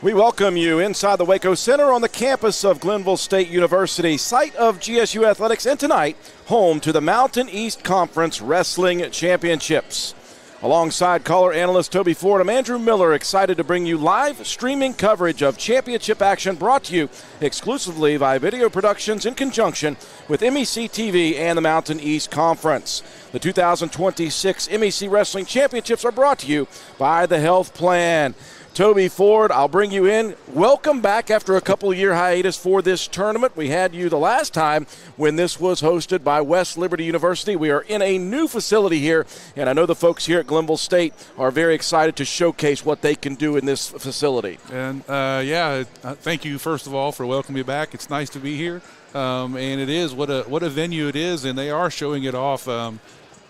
We welcome you inside the Waco Center on the campus of Glenville State University, site of GSU Athletics, and tonight, home to the Mountain East Conference Wrestling Championships. Alongside caller analyst Toby Ford, I'm Andrew Miller, excited to bring you live streaming coverage of championship action brought to you exclusively by Video Productions in conjunction with MEC TV and the Mountain East Conference. The 2026 MEC Wrestling Championships are brought to you by the Health Plan. Toby Ford, I'll bring you in. Welcome back after a couple-year hiatus for this tournament. We had you the last time when this was hosted by West Liberty University. We are in a new facility here, and I know the folks here at Glenville State are very excited to showcase what they can do in this facility. And, thank you, first of all, for welcoming me back. It's nice to be here, and it is. What a venue it is, and they are showing it off.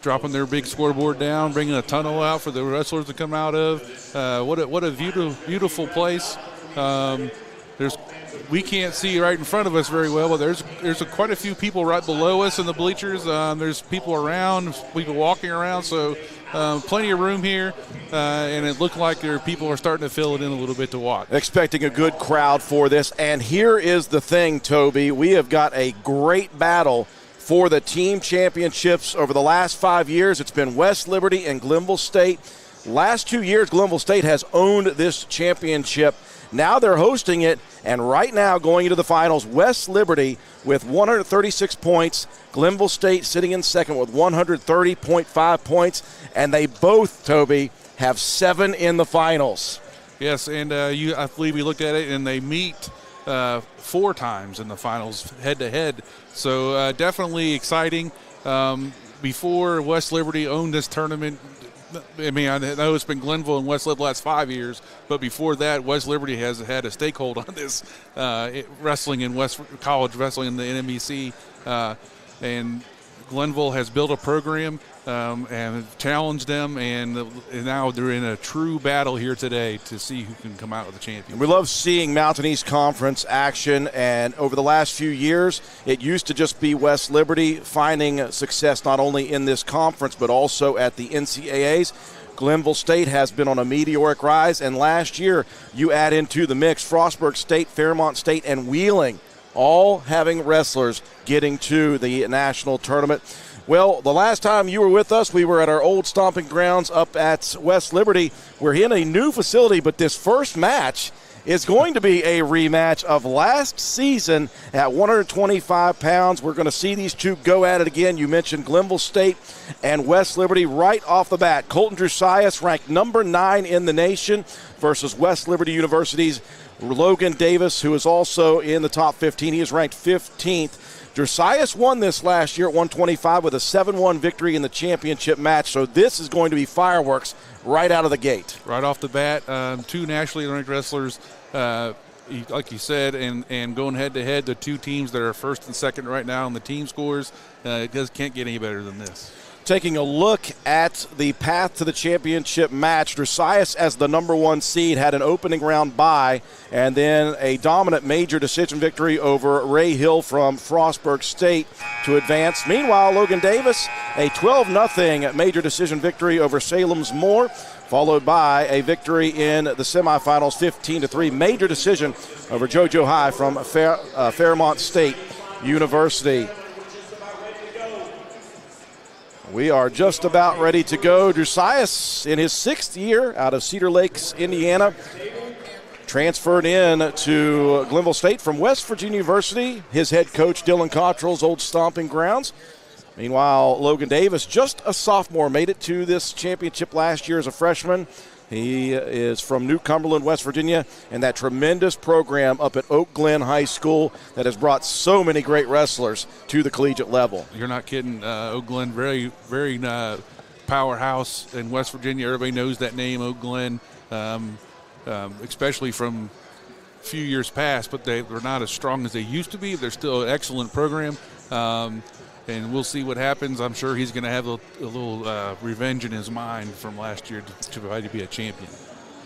Dropping their big scoreboard down, bringing a tunnel out for the wrestlers to come out of. What a beautiful place. We can't see right in front of us very well, but there's quite a few people right below us in the bleachers. There's people around, people walking around, so plenty of room here, and it looked like people are starting to fill it in a little bit to watch. Expecting a good crowd for this, and here is the thing, Toby. We have got a great battle for the team championships over the last 5 years. It's been West Liberty and Glenville State. Last 2 years, Glenville State has owned this championship. Now they're hosting it, and right now going into the finals, West Liberty with 136 points, Glenville State sitting in second with 130.5 points, and they both, Toby, have 7 in the finals. Yes, and I believe we looked at it, and they meet 4 times in the finals head-to-head. So definitely exciting. Before West Liberty owned this tournament, I mean, I know it's been Glenville and West Liberty the last 5 years, but before that, West Liberty has had a stakehold on this wrestling in college wrestling in the NMEC, and Glenville has built a program and challenged them, and now they're in a true battle here today to see who can come out with the champion. We love seeing Mountain East Conference action, and over the last few years, it used to just be West Liberty finding success not only in this conference but also at the NCAAs. Glenville State has been on a meteoric rise, and last year you add into the mix Frostburg State, Fairmont State, and Wheeling, all having wrestlers getting to the national tournament. Well, the last time you were with us, we were at our old stomping grounds up at West Liberty. We're in a new facility, but this first match is going to be a rematch of last season at 125 pounds. We're going to see these two go at it again. You mentioned Glenville State and West Liberty right off the bat. Colton Drusias, ranked number 9 in the nation, versus West Liberty University's Logan Davis, who is also in the top 15. He is ranked 15th. Drusias won this last year at 125 with a 7-1 victory in the championship match, so this is going to be fireworks right out of the gate. Right off the bat, 2 nationally ranked wrestlers, like you said, and going head-to-head, the 2 teams that are first and second right now in the team scores. It can't get any better than this. Taking a look at the path to the championship match, Drusias, as the number 1 seed, had an opening round bye and then a dominant major decision victory over Ray Hill from Frostburg State to advance. Meanwhile, Logan Davis, a 12-0 major decision victory over Salem's Moore, followed by a victory in the semifinals, 15-3 major decision over JoJo High from Fairmont State University. We are just about ready to go. Drusias, in his 6th year out of Cedar Lakes, Indiana, transferred in to Glenville State from West Virginia University, his head coach Dylan Cottrell's old stomping grounds. Meanwhile, Logan Davis, just a sophomore, made it to this championship last year as a freshman. He is from New Cumberland, West Virginia, and that tremendous program up at Oak Glen High School that has brought so many great wrestlers to the collegiate level. You're not kidding. Oak Glen, very, very powerhouse in West Virginia. Everybody knows that name, Oak Glen, especially from a few years past, but they're not as strong as they used to be. They're still an excellent program. And we'll see what happens. I'm sure he's going to have a little revenge in his mind from last year to try to be a champion.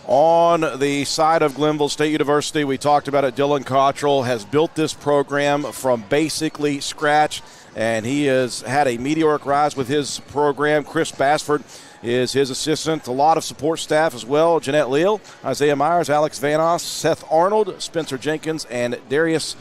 On the side of Glenville State University, we talked about it, Dylan Cottrell has built this program from basically scratch, and he has had a meteoric rise with his program. Chris Bassford is his assistant. A lot of support staff as well. Jeanette Leal, Isaiah Myers, Alex Vanos, Seth Arnold, Spencer Jenkins, and Darius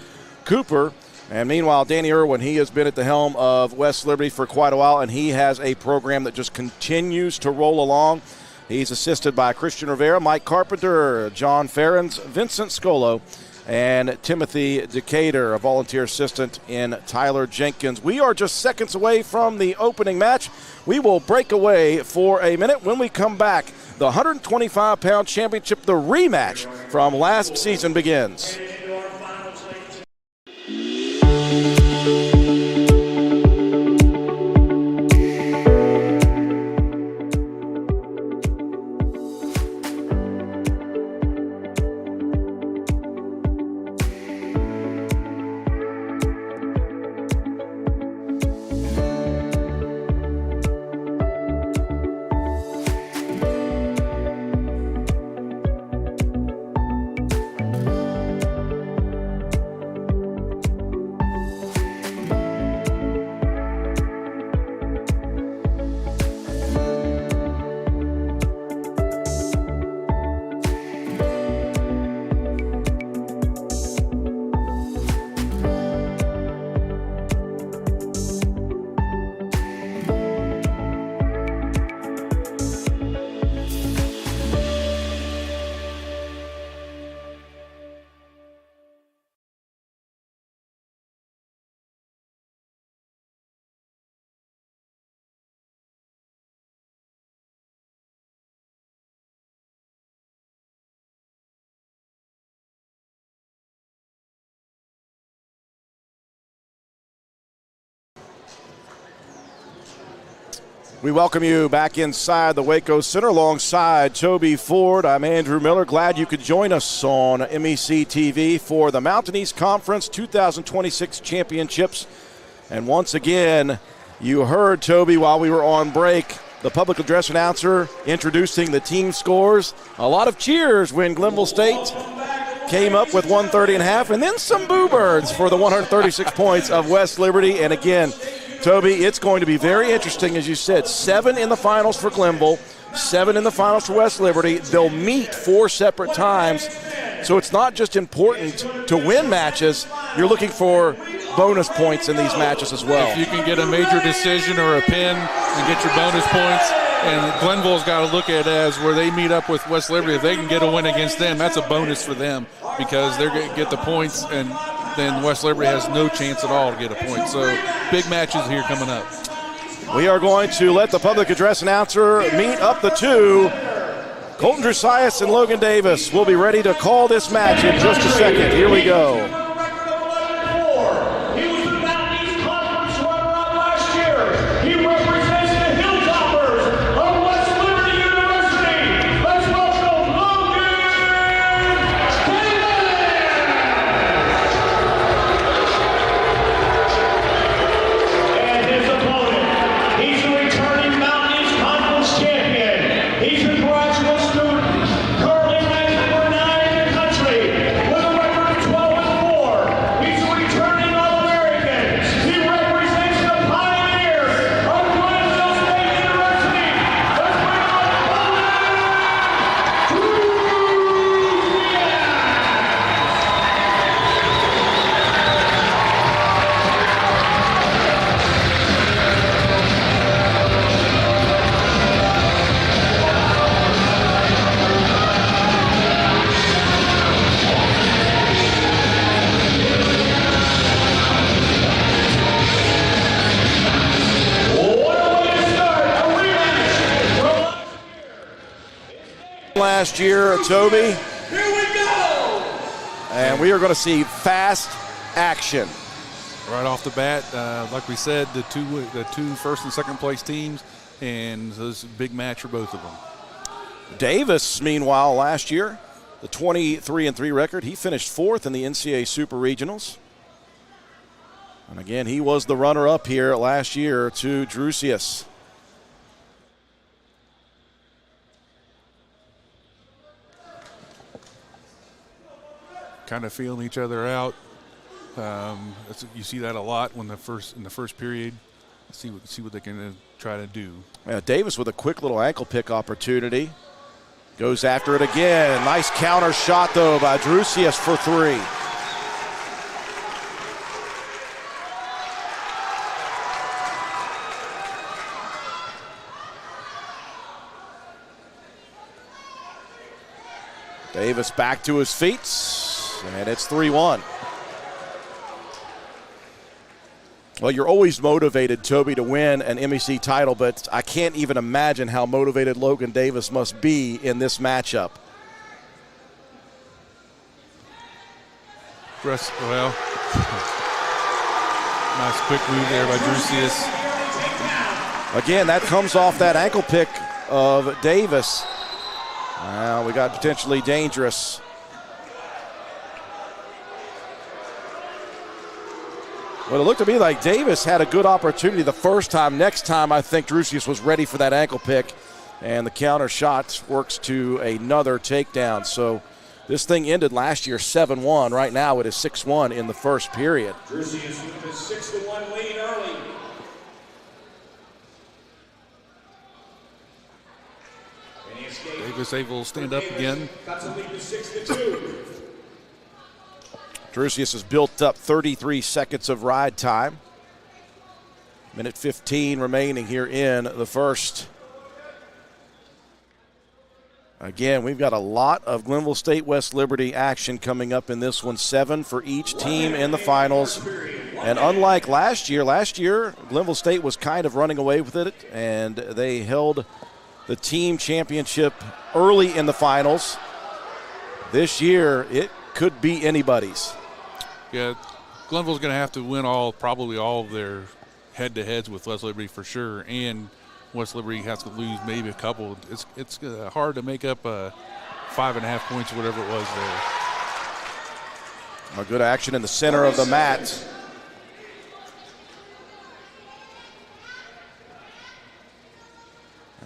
Cooper. And meanwhile, Danny Irwin, he has been at the helm of West Liberty for quite a while, and he has a program that just continues to roll along. He's assisted by Christian Rivera, Mike Carpenter, John Ferrens, Vincent Scolo, and Timothy Decatur, a volunteer assistant in Tyler Jenkins. We are just seconds away from the opening match. We will break away for a minute. When we come back, the 125-pound championship, the rematch from last season, begins. We welcome you back inside the Waco Center alongside Toby Ford. I'm Andrew Miller. Glad you could join us on MEC TV for the Mountain East Conference 2026 Championships. And once again, you heard Toby while we were on break, the public address announcer introducing the team scores. A lot of cheers when Glenville State came up with 130.5, and then some boo birds for the 136 points of West Liberty. And again, Toby, it's going to be very interesting, as you said. 7 in the finals for Glenville, 7 in the finals for West Liberty. They'll meet 4 separate times. So it's not just important to win matches. You're looking for bonus points in these matches as well. If you can get a major decision or a pin and get your bonus points, and Glenville's got to look at it as where they meet up with West Liberty. If they can get a win against them, that's a bonus for them because they're going to get the points, and then West Liberty has no chance at all to get a point. So big matches here coming up. We are going to let the public address announcer meet up the two. Colton Drusias and Logan Davis will be ready to call this match in just a second. Here we go. Last year, Toby. Here we go! And we are going to see fast action. Right off the bat, like we said, the two first and second place teams, and this is a big match for both of them. Davis, meanwhile, last year, the 23-3 record, he finished 4th in the NCAA Super Regionals. And again, he was the runner-up here last year to Drusias. Kind of feeling each other out. You see that a lot when in the first period. See what they can try to do. Yeah, Davis with a quick little ankle pick opportunity. Goes after it again. Nice counter shot, though, by Drusius for 3. Davis back to his feet, and it's 3-1. Well, you're always motivated, Toby, to win an MEC title, but I can't even imagine how motivated Logan Davis must be in this matchup. Well, nice quick move there by Drusius. Again, that comes off that ankle pick of Davis. Now we got potentially dangerous. Well, it looked to me like Davis had a good opportunity the first time. Next time, I think Drusius was ready for that ankle pick, and the counter shot works to another takedown. So this thing ended last year 7-1. Right now it is 6-1 in the first period. Drusius with a 6-1 lead early. Davis able to stand up again. That's a lead to 6-2. Drusius has built up 33 seconds of ride time. Minute 15 remaining here in the first. Again, we've got a lot of Glenville State West Liberty action coming up in this one. 7 for each team in the finals. And unlike last year, Glenville State was kind of running away with it, and they held the team championship early in the finals. This year, it could be anybody's. Yeah, Glenville's going to have to win probably all of their head-to-heads with West Liberty for sure, and West Liberty has to lose maybe a couple. It's hard to make up 5.5 points or whatever it was there. A good action in the center of the mat.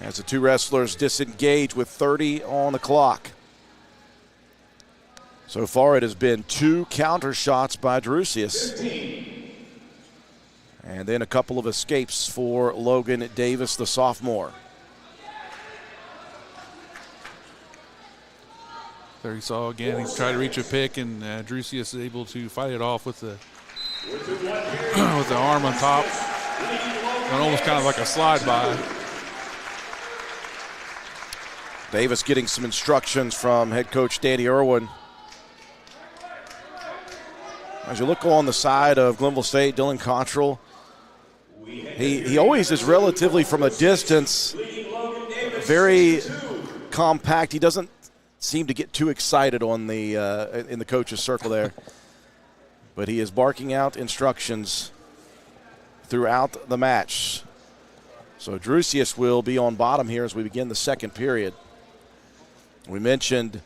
As the two wrestlers disengage with 30 on the clock. So far it has been 2 counter shots by Drusius. 15. And then a couple of escapes for Logan Davis, the sophomore. There you saw again, he's trying to reach a pick, and Drusius is able to fight it off with the with the arm on top. And almost kind of like a slide by. Davis getting some instructions from head coach Danny Irwin. As you look on the side of Glenville State, Dylan Cottrell, he always is relatively from a distance, very compact. He doesn't seem to get too excited on the in the coach's circle there. But he is barking out instructions throughout the match. So Drusius will be on bottom here as we begin the second period. We mentioned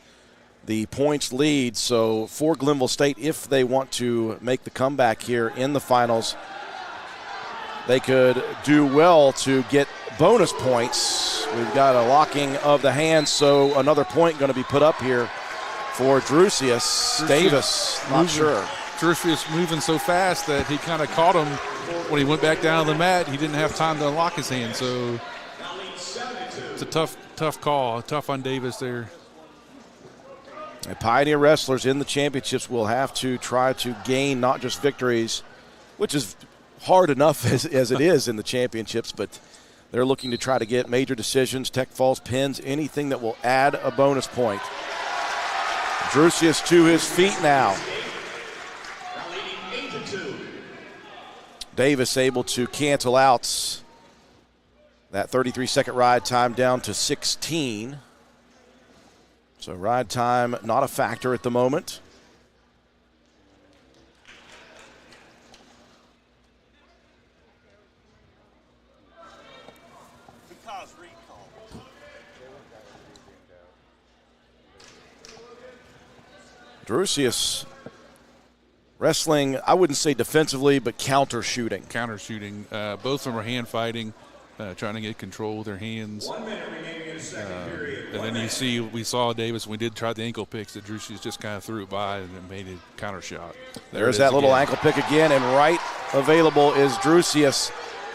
the points lead, so for Glenville State, if they want to make the comeback here in the finals, they could do well to get bonus points. We've got a locking of the hands, so another point going to be put up here for Drusius. Davis, not sure. Drusius moving so fast that he kind of caught him when he went back down to the mat. He didn't have time to unlock his hand, so it's a tough call, tough on Davis there. And Pioneer wrestlers in the championships will have to try to gain not just victories, which is hard enough as it is in the championships, but they're looking to try to get major decisions, tech falls, pins, anything that will add a bonus point. Drusius to his feet now. Davis able to cancel out that 33-second ride time down to 16. So ride time not a factor at the moment. Drusius wrestling, I wouldn't say defensively, but counter shooting. Counter shooting. Both of them are hand fighting, trying to get control with their hands. 1 minute remaining in the second period. And then we saw Davis, we did try the ankle picks, that Drusius just kind of threw it by and then made a counter shot. There's that little ankle pick again, and right available is Drusius.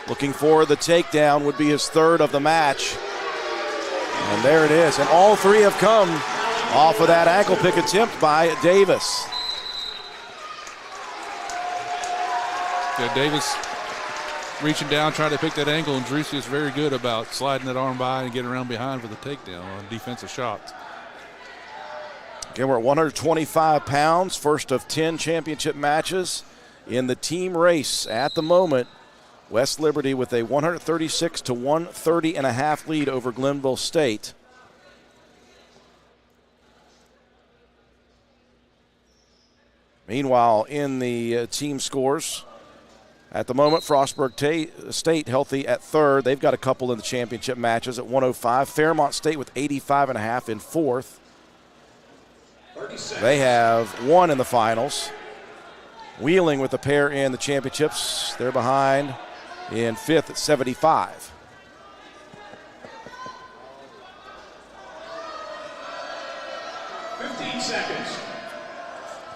Looking for the takedown, would be his third of the match. And there it is. And all three have come off of that ankle pick attempt by Davis. Yeah, Davis reaching down, trying to pick that ankle, and Drusius very good about sliding that arm by and getting around behind for the takedown on defensive shots. Again, we're at 125 pounds, first of 10 championship matches in the team race at the moment. West Liberty with a 136-130.5 lead over Glenville State. Meanwhile, in the team scores, at the moment, Frostburg State healthy at third. They've got a couple in the championship matches at 105. Fairmont State with 85.5 in fourth. They have one in the finals. Wheeling with a pair in the championships. They're behind in fifth at 75.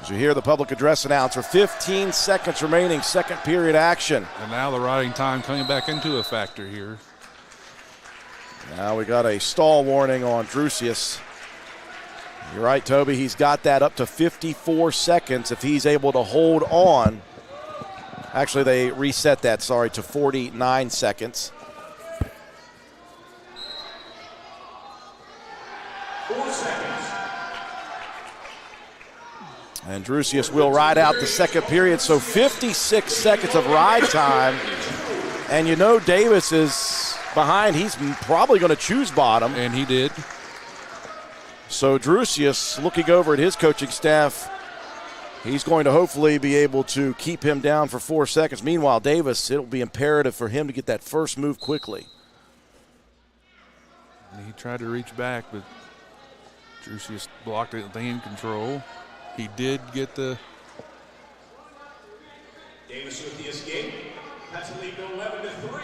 As you hear the public address announcer, 15 seconds remaining, second period action. And now the riding time coming back into a factor here. Now we got a stall warning on Drusius. You're right, Toby. He's got that up to 54 seconds if he's able to hold on. Actually, they reset that, to 49 seconds. 4 seconds. And Drusius will ride out the second period, so 56 seconds of ride time. And you know Davis is behind. He's probably going to choose bottom. And he did. So Drusius, looking over at his coaching staff, he's going to hopefully be able to keep him down for 4 seconds. Meanwhile, Davis, it'll be imperative for him to get that first move quickly. He tried to reach back, but Drusius blocked it with hand control. He did get the... Davis with the escape. That's a lead to 11-3.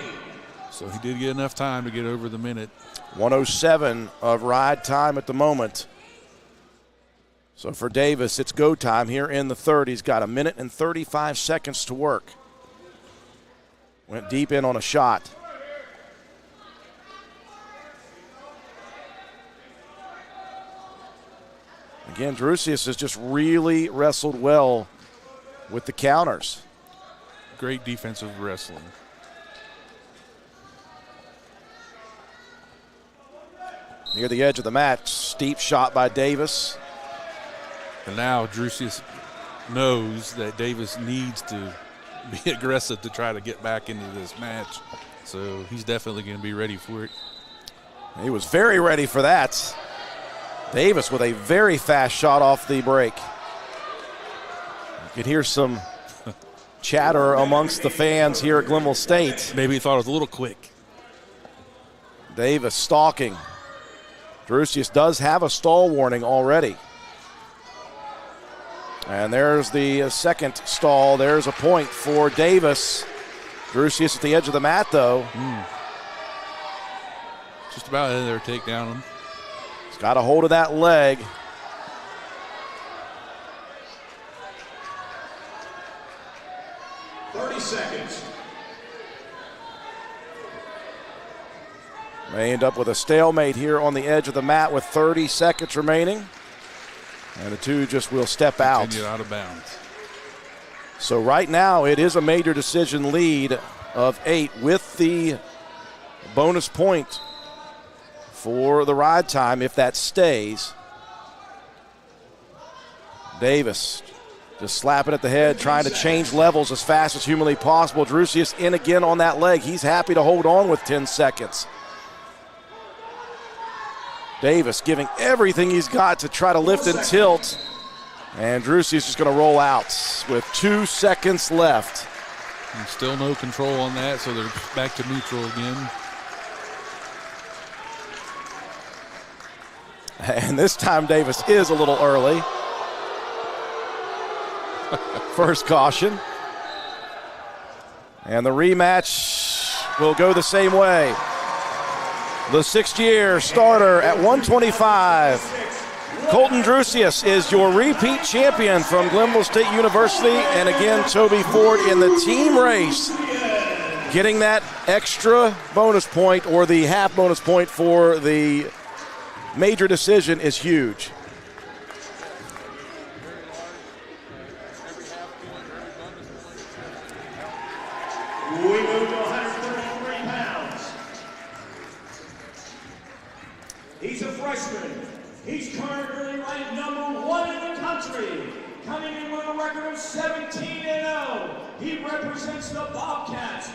So he did get enough time to get over the minute. 107 of ride time at the moment. So for Davis, it's go time here in the third. He's got 1 minute and 35 seconds to work. Went deep in on a shot. Again, Drusius has just really wrestled well with the counters. Great defensive wrestling. Near the edge of the mat, steep shot by Davis. And now Drusius knows that Davis needs to be aggressive to try to get back into this match. So he's definitely going to be ready for it. He was very ready for that. Davis with a very fast shot off the break. You could hear some chatter amongst the fans here at Glenville State. Maybe he thought it was a little quick. Davis stalking. Drusius does have a stall warning already. And there's the second stall. There's a point for Davis. Drusius at the edge of the mat, though. Just about in there, take down him. He's got a hold of that leg. Seconds. May end up with a stalemate here on the edge of the mat with 30 seconds remaining. And the two just will step out. Continue out of bounds. So right now it is a major decision lead of 8 with the bonus point for the ride time if that stays. Davis just slapping at the head, trying to change levels as fast as humanly possible. Drusius in again on that leg. He's happy to hold on with 10 seconds. Davis giving everything he's got to try to lift and tilt. And Drusius is going to roll out with 2 seconds left. And still no control on that, so they're back to neutral again. And this time Davis is a little early. First caution. And the rematch will go the same way. The 6th-year starter at 125. Colton Drusius is your repeat champion from Glenville State University. And again, Toby Ford in the team race getting that extra bonus point or the half bonus point for the major decision is huge. We move to 133 pounds. He's a freshman. He's currently ranked number 1 in the country. Coming in with a record of 17-0. He represents the Bobcats.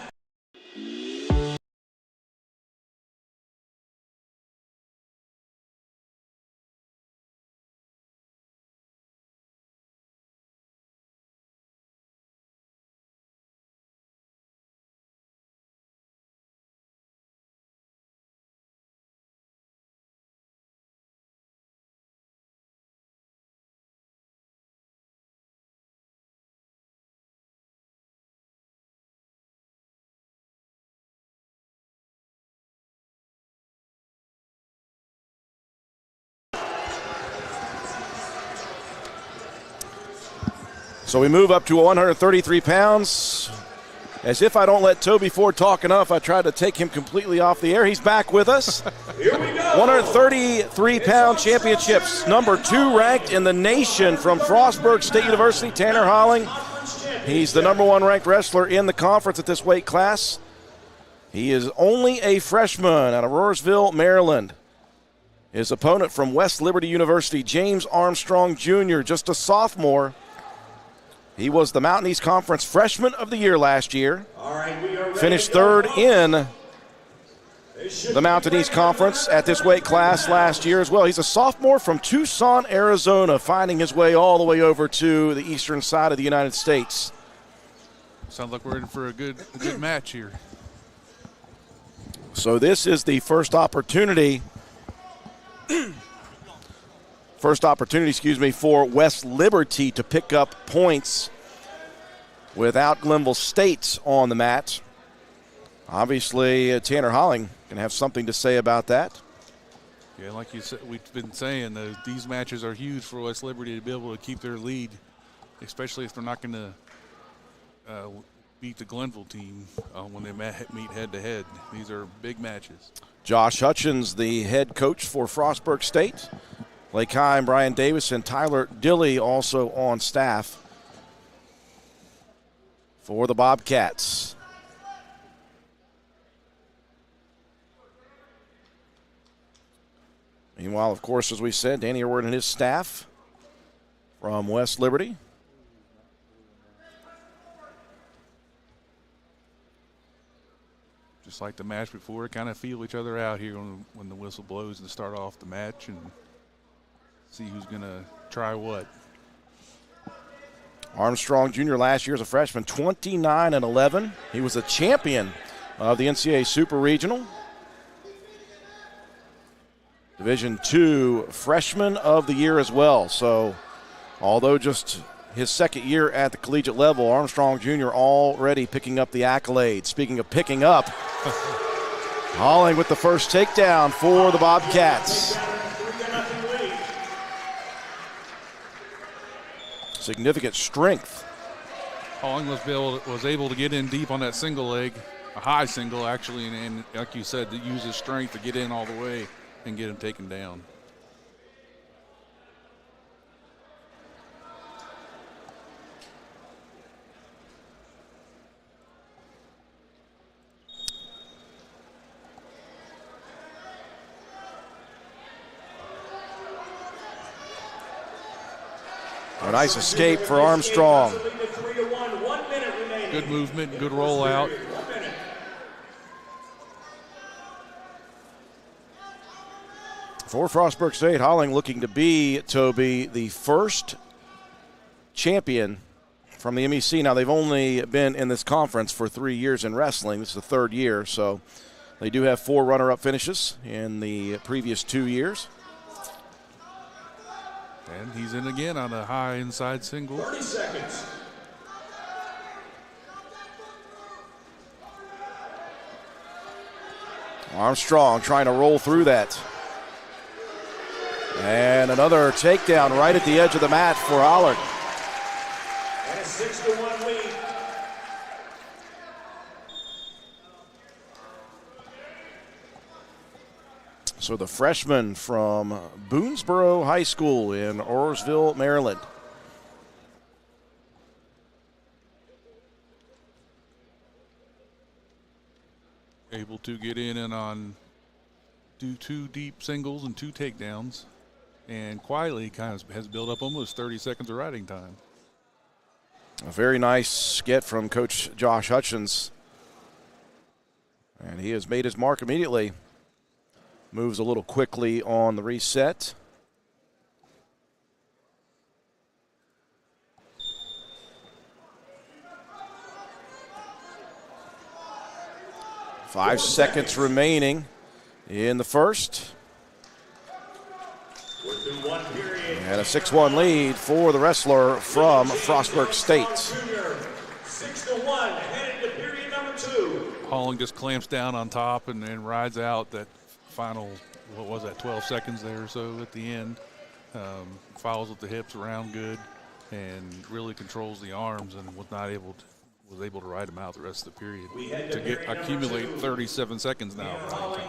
So we move up to 133 pounds. As if I don't let Toby Ford talk enough, I tried to take him completely off the air. He's back with us. Here we go. 133-pound championships. Number 2 ranked in the nation from Frostburg State University, Tanner Holling. He's the number 1 ranked wrestler in the conference at this weight class. He is only a freshman out of Roarsville, Maryland. His opponent from West Liberty University, James Armstrong Jr., just a sophomore. He was the Mountain East Conference Freshman of the Year last year. Finished 3rd in the Mountain East Conference at this weight class last year as well. He's a sophomore from Tucson, Arizona, finding his way all the way over to the eastern side of the United States. Sounds like we're in for a good match here. So this is the first opportunity for West Liberty to pick up points without Glenville State on the mat. Obviously, Tanner Holling can have something to say about that. Yeah, like you said, we've been saying, these matches are huge for West Liberty to be able to keep their lead, especially if they're not going to beat the Glenville team when they meet head-to-head. These are big matches. Josh Hutchins, the head coach for Frostburg State. Blake Heim, Brian Davis, and Tyler Dilley also on staff for the Bobcats. Meanwhile, of course, as we said, Danny Irwin and his staff from West Liberty. Just like the match before, kind of feel each other out here when the whistle blows and start off the match and see who's going to try what. Armstrong Jr. last year as a freshman, 29-11. He was a champion of the NCAA Super Regional. Division II Freshman of the Year as well. So, although just his second year at the collegiate level, Armstrong Jr. already picking up the accolades. Speaking of picking up, Holling with the first takedown for the Bobcats. Significant strength. Holling was able to get in deep on that single leg, a high single actually, and like you said, to use his strength to get in all the way and get him taken down. A nice escape for Armstrong. Good movement, good rollout. For Frostburg State, Holling looking to be, Toby, the first champion from the MEC. Now, they've only been in this conference for 3 years in wrestling. This is the 3rd year, so they do have 4 runner-up finishes in the previous 2 years. And he's in again on a high inside single. 30 seconds. Armstrong trying to roll through that. And another takedown right at the edge of the mat for Allard. And a 6-1 lead. So the freshman from Boonesboro High School in Oroville, Maryland. Able to get in and do 2 deep singles and 2 takedowns, and quietly kind of has built up almost 30 seconds of riding time. A very nice get from Coach Josh Hutchins. And he has made his mark immediately. Moves a little quickly on the reset. Five seconds remaining in the first. And a 6-1 lead for the wrestler from Frostburg State. 6-1, headed to period number 2. Halling just clamps down on top and then rides out that final, 12 seconds there or so at the end. Follows with the hips around good and really controls the arms, and was able to ride him out the rest of the period to accumulate 37 seconds now.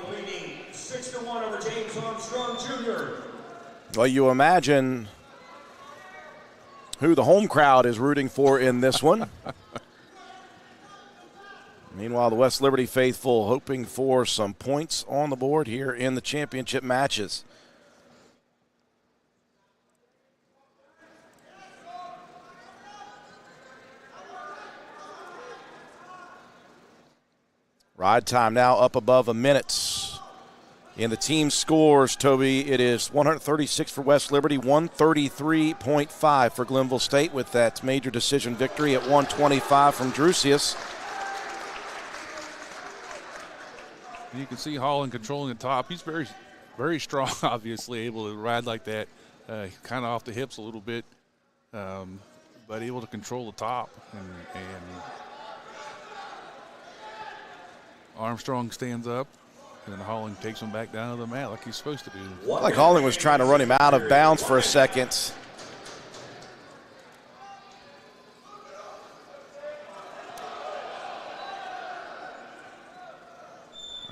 Leading 6-1 over James Armstrong Jr. Well, you imagine who the home crowd is rooting for in this one. Meanwhile, the West Liberty faithful hoping for some points on the board here in the championship matches. Ride time now up above a minute. In the team scores, Toby, it is 136 for West Liberty, 133.5 for Glenville State with that major decision victory at 125 from Drusius. You can see Halling controlling the top. He's very, very strong, obviously, able to ride like that, kind of off the hips a little bit, but able to control the top. And Armstrong stands up, and Halling takes him back down to the mat like he's supposed to do. Like Halling was trying to run him out of bounds for a second.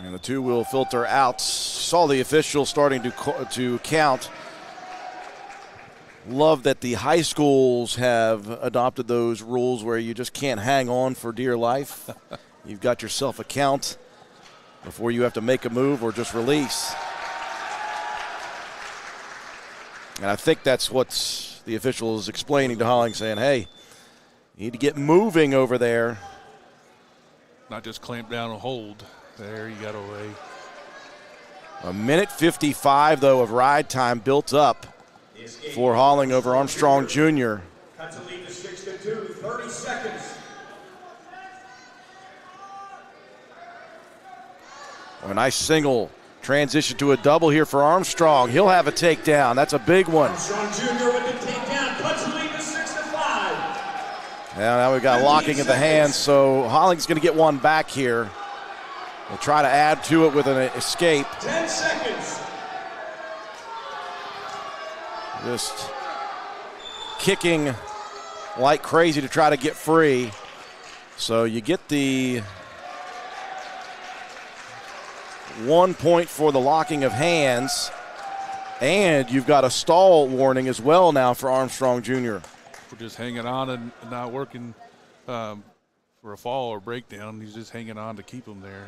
And the 2 will filter out. Saw the official starting to count. Love that the high schools have adopted those rules where you just can't hang on for dear life. You've got yourself a count before you have to make a move or just release. And I think that's what the official is explaining to Halling, saying, hey, you need to get moving over there. Not just clamp down and hold. There, you got away. A minute 55, though, of ride time built up for Halling over Armstrong Jr. Cuts a lead to 6-2, 30 seconds. A nice single transition to a double here for Armstrong. He'll have a takedown. That's a big one. Armstrong Jr. with the takedown, cuts the lead to 6-5. Now we've got locking of the hands, so Halling's going to get one back here. We'll try to add to it with an escape. 10 seconds. Just kicking like crazy to try to get free. So you get the 1 point for the locking of hands, and you've got a stall warning as well now for Armstrong Jr. We're just hanging on and not working for a fall or breakdown. He's just hanging on to keep him there.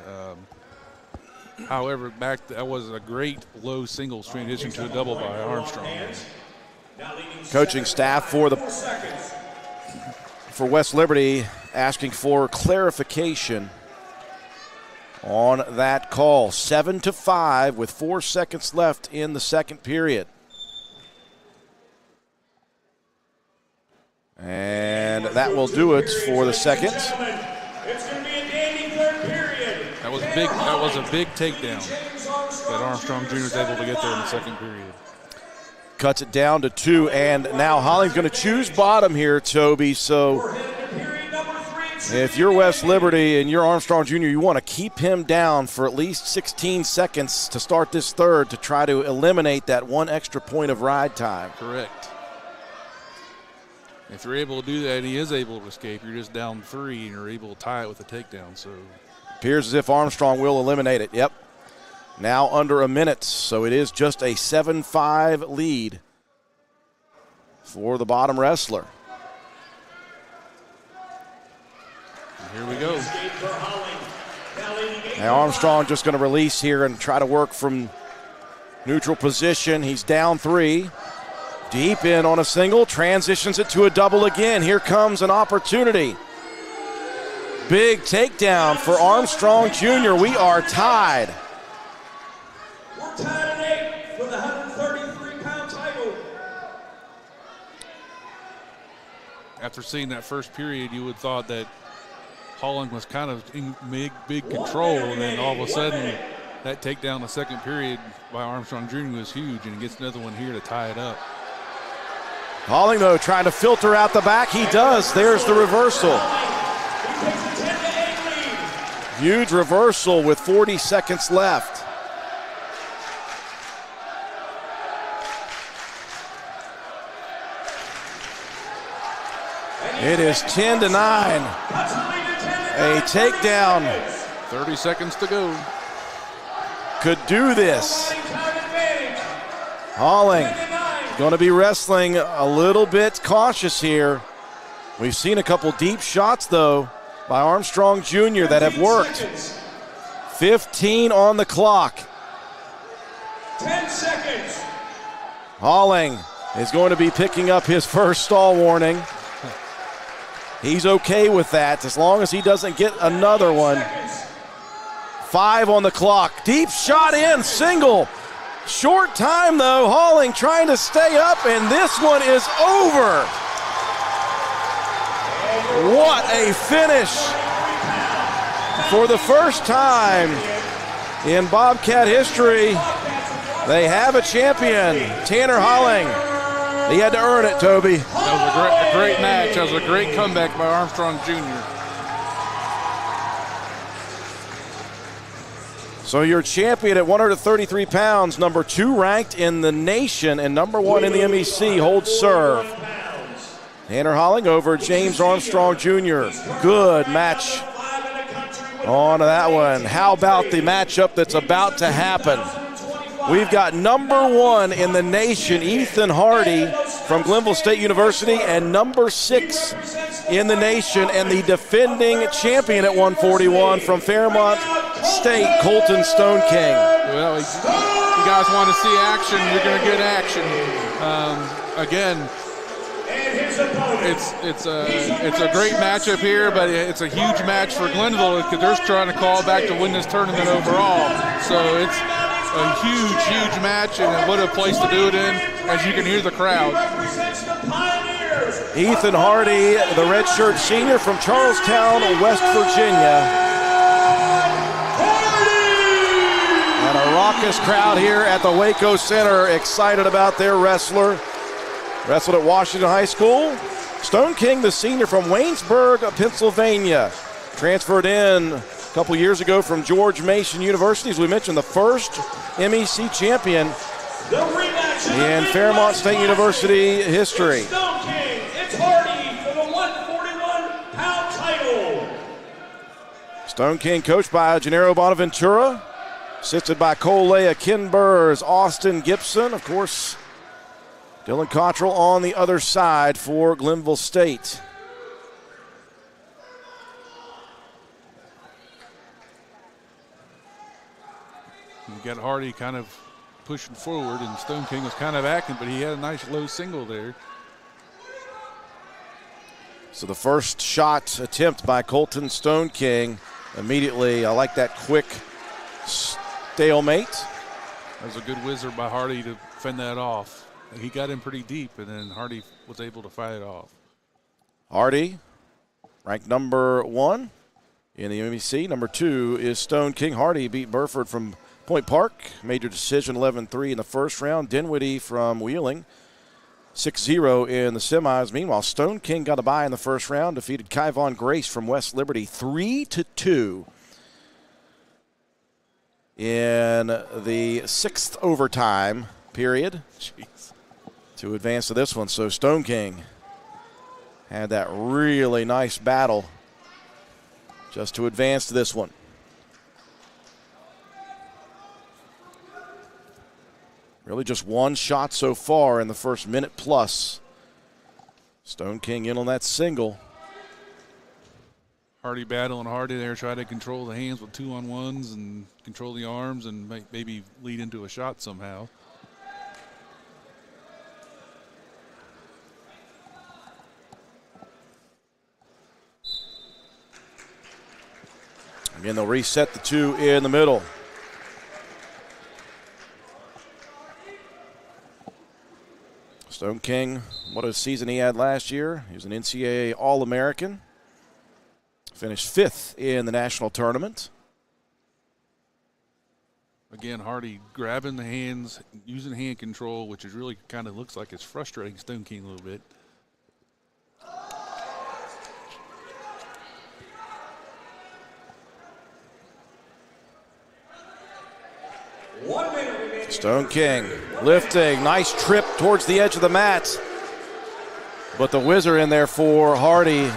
However, that was a great low singles transition to a double by Armstrong. Coaching staff for West Liberty asking for clarification on that call. 7-5 with 4 seconds left in the second period. And that will do it for the second. It's going to be a dandy third period. That was big. That was a big takedown that Armstrong Jr. was able to get there in the second period. Cuts it down to 2, and now Halling's going to choose bottom here, Toby. So if you're West Liberty and you're Armstrong Jr., you want to keep him down for at least 16 seconds to start this third to try to eliminate that 1 extra point of ride time. Correct. If you're able to do that, and he is able to escape, you're just down 3, and you're able to tie it with a takedown. So appears as if Armstrong will eliminate it. Yep. Now under a minute, so it is just a 7-5 lead for the bottom wrestler. Here we go. Now Armstrong just going to release here and try to work from neutral position. He's down 3. Deep in on a single, transitions it to a double again. Here comes an opportunity. Big takedown for Armstrong Jr. We are tied. We're tied at 8 for the 133-pound title. After seeing that first period, you would have thought that Holling was kind of in big control, and then all of a sudden that takedown the second period by Armstrong Jr. was huge, and he gets another one here to tie it up. Holling, though, trying to filter out the back. He does. There's the reversal. Huge reversal with 40 seconds left. It is 10-9. A takedown. 30 seconds to go. Could do this. Holling going to be wrestling a little bit cautious here. We've seen a couple deep shots, though, by Armstrong Jr. that have worked. 15 on the clock. 10 seconds. Holling is going to be picking up his first stall warning. He's okay with that as long as he doesn't get another one. 5 on the clock. Deep shot in, single. Short time, though. Holling trying to stay up, and this one is over. What a finish. For the first time in Bobcat history, they have a champion, Tanner Holling. He had to earn it, Toby. That was a great match. That was a great comeback by Armstrong Jr. So your champion at 133 pounds, number 2 ranked in the nation and number 1 in the MEC, holds serve. Tanner Holling over James Armstrong Jr. Good match on that one. How about the matchup that's about to happen? We've got number 1 in the nation, Ethan Hardy from Glenville State University, and number 6 in the nation and the defending champion at 141 from Fairmont State, Colton Stone King. Well, you guys want to see action, you're going to get action. Again, it's a great matchup here, but it's a huge match for Glenville because they're trying to call back to win this tournament overall. So it's a huge match, and what a place to do it in, as you can hear the crowd. Ethan Hardy, the redshirt senior from Charlestown, West Virginia. And a raucous crowd here at the Waco Center, excited about their wrestler. Wrestled at Washington High School. Stone King, the senior from Waynesburg, Pennsylvania. Transferred in a couple years ago from George Mason University. As we mentioned, the first MEC champion in Fairmont State University history. Stone King, it's Hardy for the 141-pound title. Stone King coached by Gennaro Bonaventura, assisted by Cole Leah, Ken Burrs, Austin Gibson, of course, Dylan Cottrell on the other side for Glenville State. You got Hardy kind of pushing forward, and Stone King was kind of acting, but he had a nice low single there. So the first shot attempt by Colton Stone King. Immediately, I like that quick stalemate. That was a good wizard by Hardy to fend that off. He got in pretty deep, and then Hardy was able to fight it off. Hardy, ranked number 1 in the MEC. Number 2 is Stone King. Hardy beat Burford from Point Park, major decision 11-3 in the first round. Dinwiddie from Wheeling, 6-0 in the semis. Meanwhile, Stone King got a bye in the first round, defeated Kyvon Grace from West Liberty 3-2 in the 6th overtime period. Jeez. To advance to this one. So Stone King had that really nice battle just to advance to this one. Really just one shot so far in the first minute plus. Stone King in on that single. Hardy battling Hardy there, try to control the hands with 2-on-1s and control the arms and maybe lead into a shot somehow. Again, they'll reset the two in the middle. Stone King, what a season he had last year. He was an NCAA All-American. Finished 5th in the national tournament. Again, Hardy grabbing the hands, using hand control, which is really kind of looks like it's frustrating Stone King a little bit. Stone King lifting, nice trip towards the edge of the mat. But the whizzer in there for Hardy.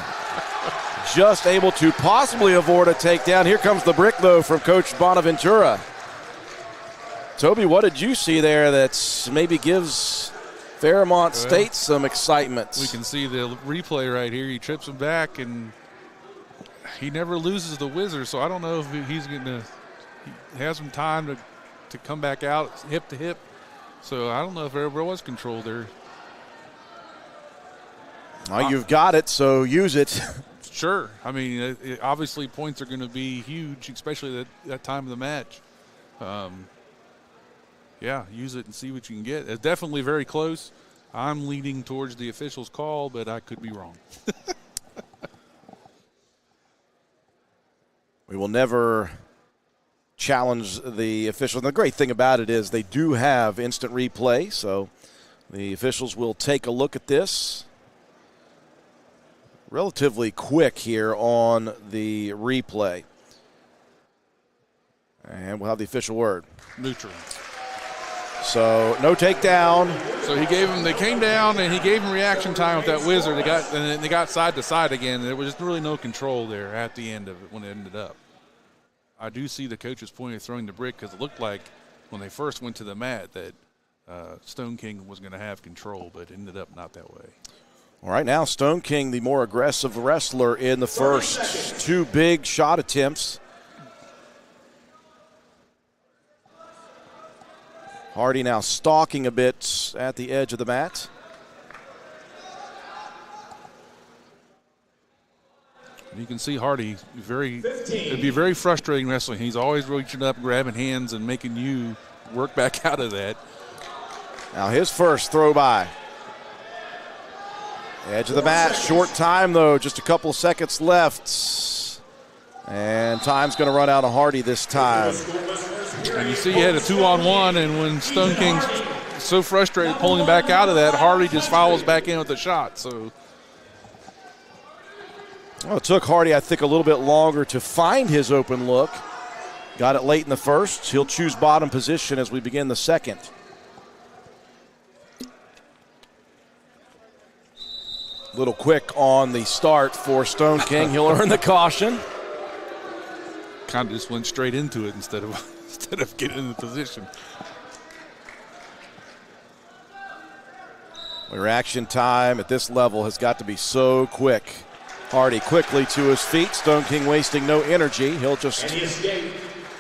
Just able to possibly avoid a takedown. Here comes the brick, though, from Coach Bonaventura. Toby, what did you see there that maybe gives Fairmont State some excitement? We can see the replay right here. He trips him back, and he never loses the whizzer, so I don't know if he's going to – he has some time to come back out hip to hip. So I don't know if there ever was control there. Well, you've got it, so use it. Sure. I mean, obviously points are going to be huge, especially that time of the match. Yeah, use it and see what you can get. It's definitely very close. I'm leaning towards the official's call, but I could be wrong. We will never challenge the officials. And the great thing about it is they do have instant replay, so the officials will take a look at this relatively quick here on the replay. And we'll have the official word. Neutral. So no takedown. So they came down and he gave him reaction time with that whizzer. They got side to side again. There was really no control there at the end of it when it ended up. I do see the coach's point of throwing the brick because it looked like when they first went to the mat that Stone King was going to have control, but it ended up not that way. All right, now Stone King, the more aggressive wrestler in the first. Two big shot attempts. Hardy now stalking a bit at the edge of the mat. You can see Hardy it'd be very frustrating wrestling. He's always reaching up, grabbing hands, and making you work back out of that. Now his first throw by. Edge of the mat, short time though, just a couple of seconds left. And time's going to run out of Hardy this time. And you see he had a 2-on-1, and when Stone King's so frustrated pulling back out of that, Hardy just follows back in with the shot. So. Well, it took Hardy, I think, a little bit longer to find his open look. Got it late in the first. He'll choose bottom position as we begin the second. A little quick on the start for Stone King. He'll earn the caution. Kind of just went straight into it instead of getting in the position. Reaction time at this level has got to be so quick. Hardy quickly to his feet. Stone King wasting no energy. He'll just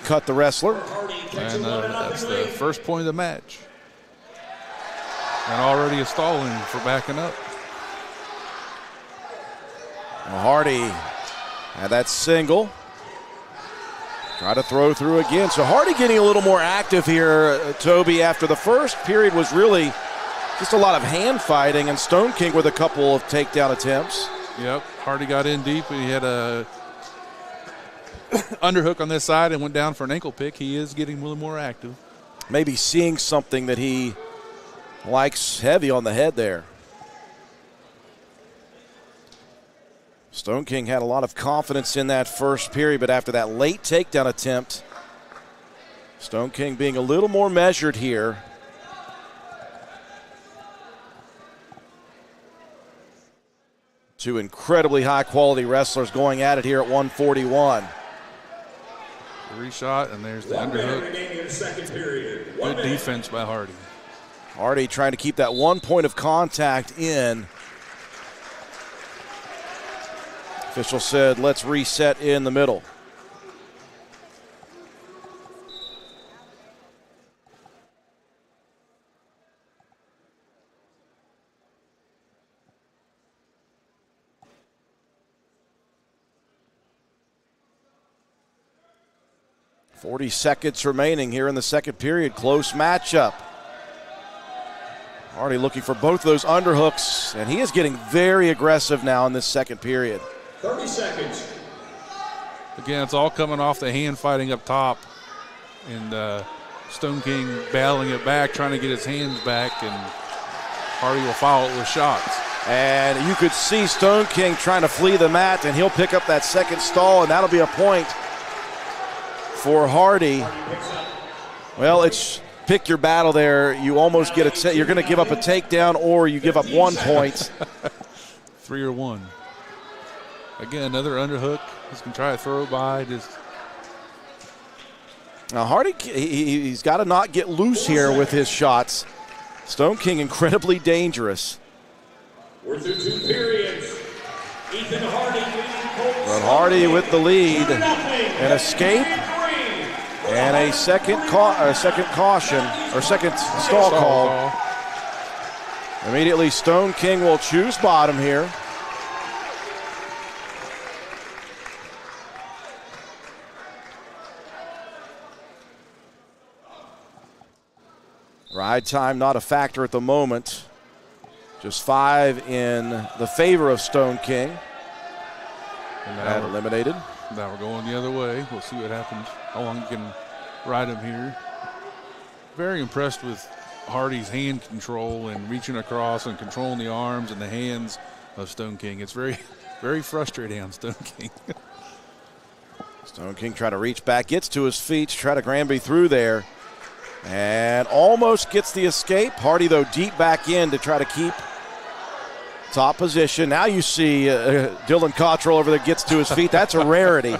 cut the wrestler. And that's the first point of the match. And already a stalling for backing up. Well, Hardy had that single. Try to throw through again. So Hardy getting a little more active here, Toby, after the first period was really just a lot of hand fighting, and Stone King with a couple of takedown attempts. Yep, Hardy got in deep. He had a underhook on this side and went down for an ankle pick. He is getting a little more active. Maybe seeing something that he likes heavy on the head there. Stone King had a lot of confidence in that first period, but after that late takedown attempt, Stone King being a little more measured here. Two incredibly high-quality wrestlers going at it here at 141. Reshot, and there's the underhook. Good defense by Hardy. Hardy trying to keep that 1 point of contact in. Official said, let's reset in the middle. .40 seconds remaining here in the second period. Close matchup. Hardy looking for both those underhooks, and he is getting very aggressive now in this second period. 30 seconds. Again, it's all coming off the hand fighting up top. And Stone King battling it back, trying to get his hands back, and Hardy will follow it with shots. And you could see Stone King trying to flee the mat, and he'll pick up that second stall, and that'll be a point for Hardy. Well, it's pick your battle there. You almost get you're going to give up a takedown, or you give up 1 point. 3 or 1. Again, another underhook. He's going to try to throw it by. Now Hardy, he's got to not get loose here with his shots. Stone King incredibly dangerous. We're through 2 periods. Ethan Hardy But Hardy with the lead. An escape and a second caution or second stall call. Immediately Stone King will choose bottom here. Ride time not a factor at the moment. Just 5 in the favor of Stone King. And that eliminated. Now we're going the other way. We'll see what happens. How long you can ride him here. Very impressed with Hardy's hand control and reaching across and controlling the arms and the hands of Stone King. It's very, very frustrating on Stone King. Stone King try to reach back, gets to his feet, try to Granby through there. And almost gets the escape. Hardy, though, deep back in to try to keep top position. Now you see Dylan Cottrell over there gets to his feet. That's a rarity.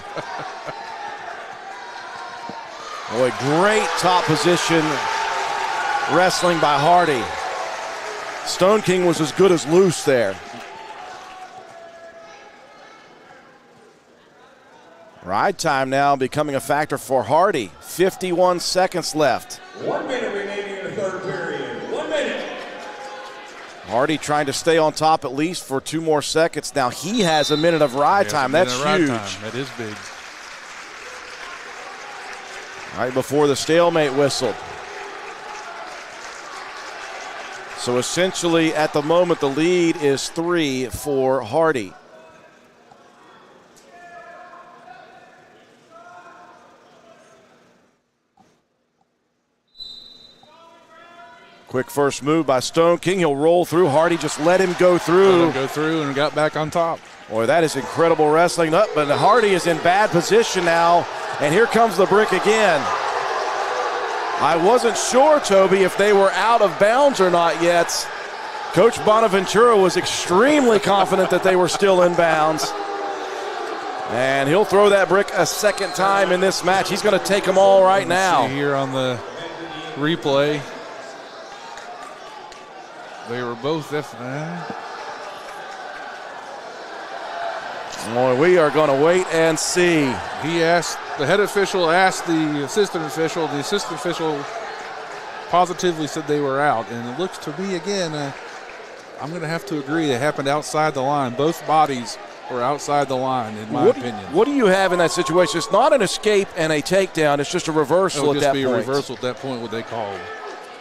Boy, great top position wrestling by Hardy. Stone King was as good as loose there. Ride time now becoming a factor for Hardy. 51 seconds left. 1 minute remaining in the third period. 1 minute. Hardy trying to stay on top at least for 2 more seconds. Now he has a minute of ride time. That's huge. That is big. Right before the stalemate whistle. So essentially at the moment the lead is 3 for Hardy. Quick first move by Stone King. He'll roll through. Hardy just let him go through. Let him go through and got back on top. Boy, that is incredible wrestling. But Hardy is in bad position now. And here comes the brick again. I wasn't sure, Toby, if they were out of bounds or not yet. Coach Bonaventura was extremely confident that they were still in bounds. And he'll throw that brick a second time in this match. He's going to take them all right now. See here on the replay. They were both Boy, we are going to wait and see. The head official asked the assistant official. The assistant official positively said they were out. And it looks to me, again, I'm going to have to agree, it happened outside the line. Both bodies were outside the line, in my opinion. What do you have in that situation? It's not an escape and a takedown. It's just a reversal at that point. It would just be a reversal at that point, what they called.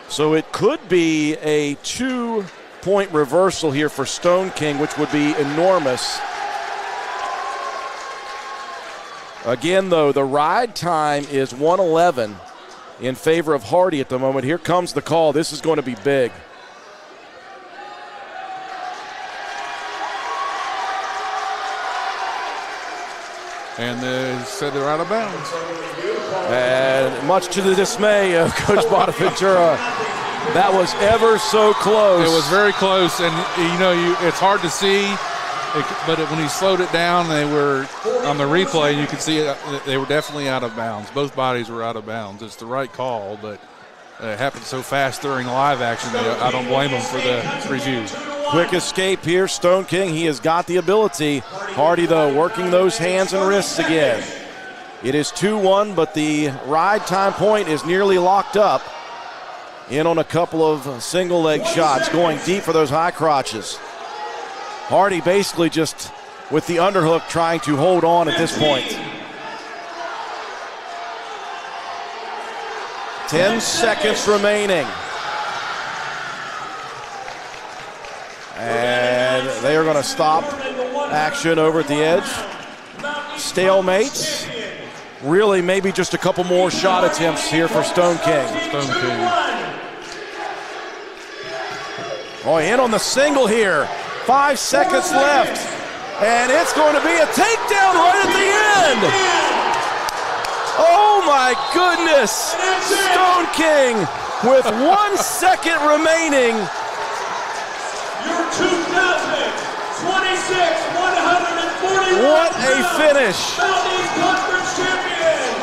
So it could be a 2-point reversal here for Stone King, which would be enormous. Again, though, the ride time is 1:11 in favor of Hardy at the moment. Here comes the call. This is going to be big. And they said they're out of bounds. And much to the dismay of Coach Bonaventura, that was ever so close. It was very close, and it's hard to see, but when he slowed it down, they were on the replay. You could see they were definitely out of bounds. Both bodies were out of bounds. It's the right call, but it happened so fast during live action that I don't blame them for the review. Quick escape here, Stone King. He has got the ability. Hardy, though, working those hands and wrists again. It is 2-1, but the ride time point is nearly locked up. In on a couple of single leg shots, going deep for those high crotches. Hardy basically just with the underhook trying to hold on at this point. 10 seconds remaining. And they are going to stop action over at the edge. Stalemate. Really maybe just a couple more shot attempts here for Stone King. Oh, in on the single here. 5 seconds left. And it's going to be a takedown right at the end. Oh my goodness. Stone King with 1 second remaining. Your 2026 141 What a finish. Mountain East Conference champion,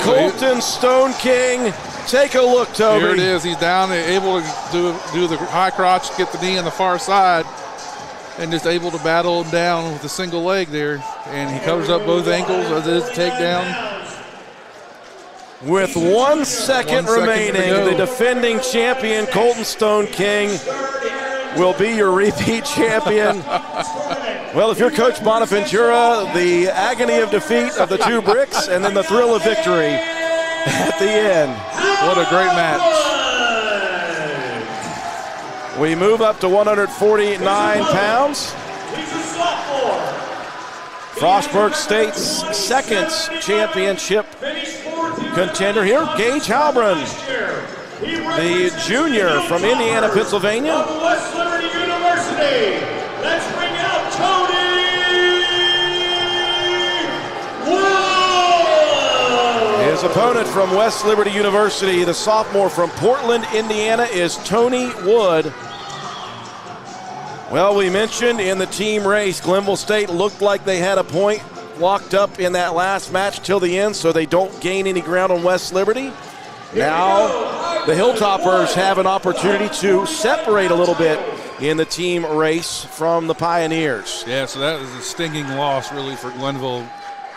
Colton Stone King. Take a look, Toby. Here it is. He's down, able to do the high crotch, get the knee on the far side, and just able to battle him down with a single leg there. And he covers up both ankles as it is a takedown. With 1 second remaining, the defending champion, Colton Stone King, will be your repeat champion. Well, if you're Coach Bonaventura, the agony of defeat of the two bricks and then the thrill of victory at the end. What a great match. We move up to 149 pounds. Frostburg State's second championship contender here, Gage Halbron, the junior from Indiana, Pennsylvania. West Liberty University. Let's bring out Tony Wood. His opponent from West Liberty University, the sophomore from Portland, Indiana, is Tony Wood. Well, we mentioned in the team race, Glenville State looked like they had a point locked up in that last match till the end, so they don't gain any ground on West Liberty. Now the Hilltoppers have an opportunity to separate a little bit in the team race from the Pioneers. Yeah, so that was a stinging loss really for Glenville,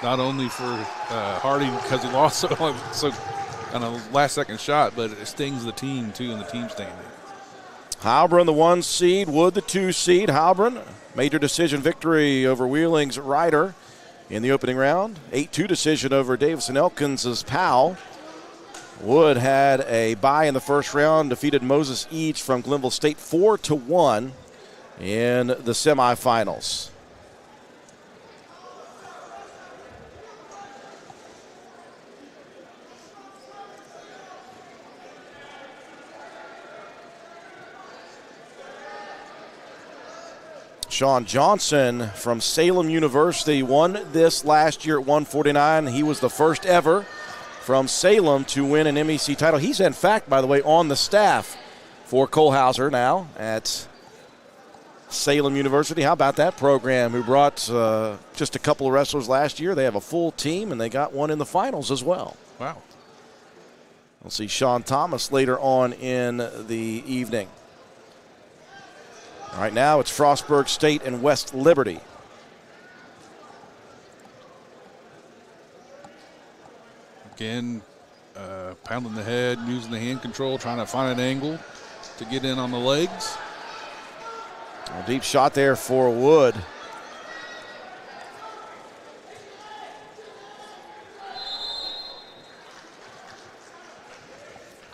not only for Hardy because he lost so on a last-second shot, but it stings the team too in the team standing. Halbron, the 1 seed, Wood, the 2 seed. Halbron, major decision victory over Wheeling's Ryder in the opening round. 8-2 decision over Davison Elkins' Powell. Wood had a bye in the first round, defeated Moses Eads from Glenville State 4-1 in the semifinals. Sean Johnson from Salem University won this last year at 149. He was the first ever from Salem to win an MEC title. He's, in fact, by the way, on the staff for Kohlhauser now at Salem University. How about that program, who brought just a couple of wrestlers last year? They have a full team, and they got one in the finals as well. Wow. We'll see Sean Thomas later on in the evening. Right now it's Frostburg State and West Liberty. Again, pounding the head, using the hand control, trying to find an angle to get in on the legs. A deep shot there for Wood.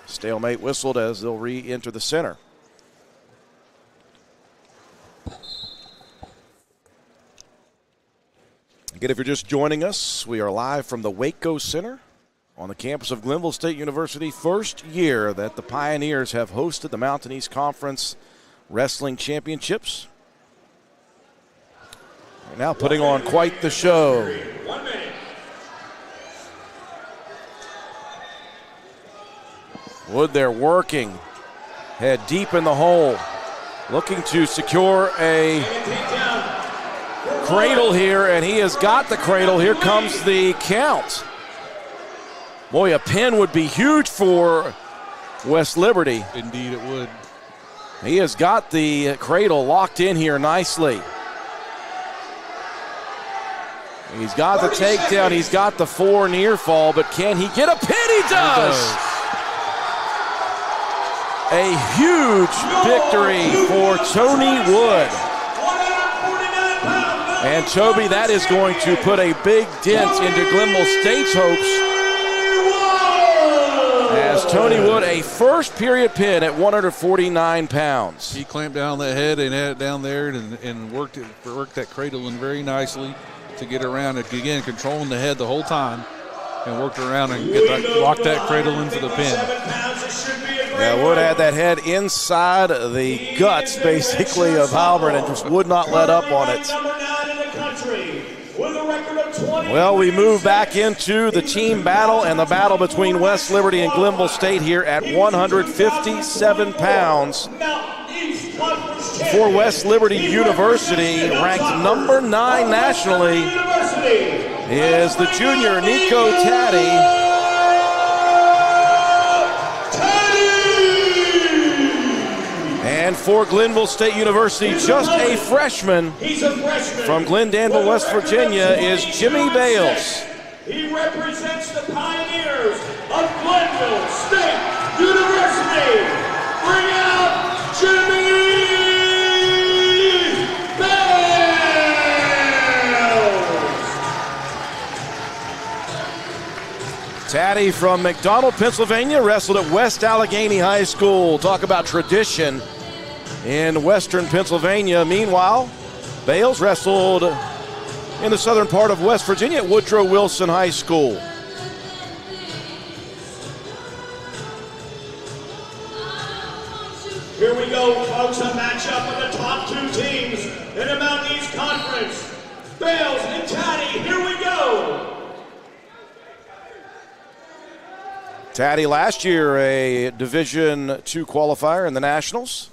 Stalemate whistled as they'll re-enter the center. Again, if you're just joining us, we are live from the Waco Center on the campus of Glenville State University. First year that the Pioneers have hosted the Mountain East Conference Wrestling Championships. Right now putting on quite the show. 1 minute. Wood there working, head deep in the hole, looking to secure a cradle here, and he has got the cradle. Here comes the count. Boy, a pin would be huge for West Liberty. Indeed it would. He has got the cradle locked in here nicely. He's got the takedown. He's got the 4 near fall, but can he get a pin? He does! A huge victory for Tony Wood. And Toby, that is going to put a big dent into Glenville State's hopes. As Tony Wood, a first period pin at 149 pounds. He clamped down that head and had it down there and worked that cradle in very nicely to get around it. Again, controlling the head the whole time and worked around and locked that cradle in for the pin. Yeah, Wood had that head inside the guts, basically, of Halbert and just would not let up on it. Well, we move back into the team battle and the battle between West Liberty and Glenville State here at 157 pounds. For West Liberty University, ranked number 9 nationally, is the junior Nico Taddy. And for Glenville State University, just a freshman from Glendanville, West Virginia, is Jimmy Bales. He represents the Pioneers of Glenville State University. Bring out Jimmy Bales. Taddy from McDonald, Pennsylvania, wrestled at West Allegheny High School. Talk about tradition in Western Pennsylvania. Meanwhile, Bales wrestled in the southern part of West Virginia at Woodrow Wilson High School. Here we go, folks, a matchup of the top 2 teams in the Mountain East Conference. Bales and Taddy, here we go. Taddy last year a Division II qualifier in the Nationals.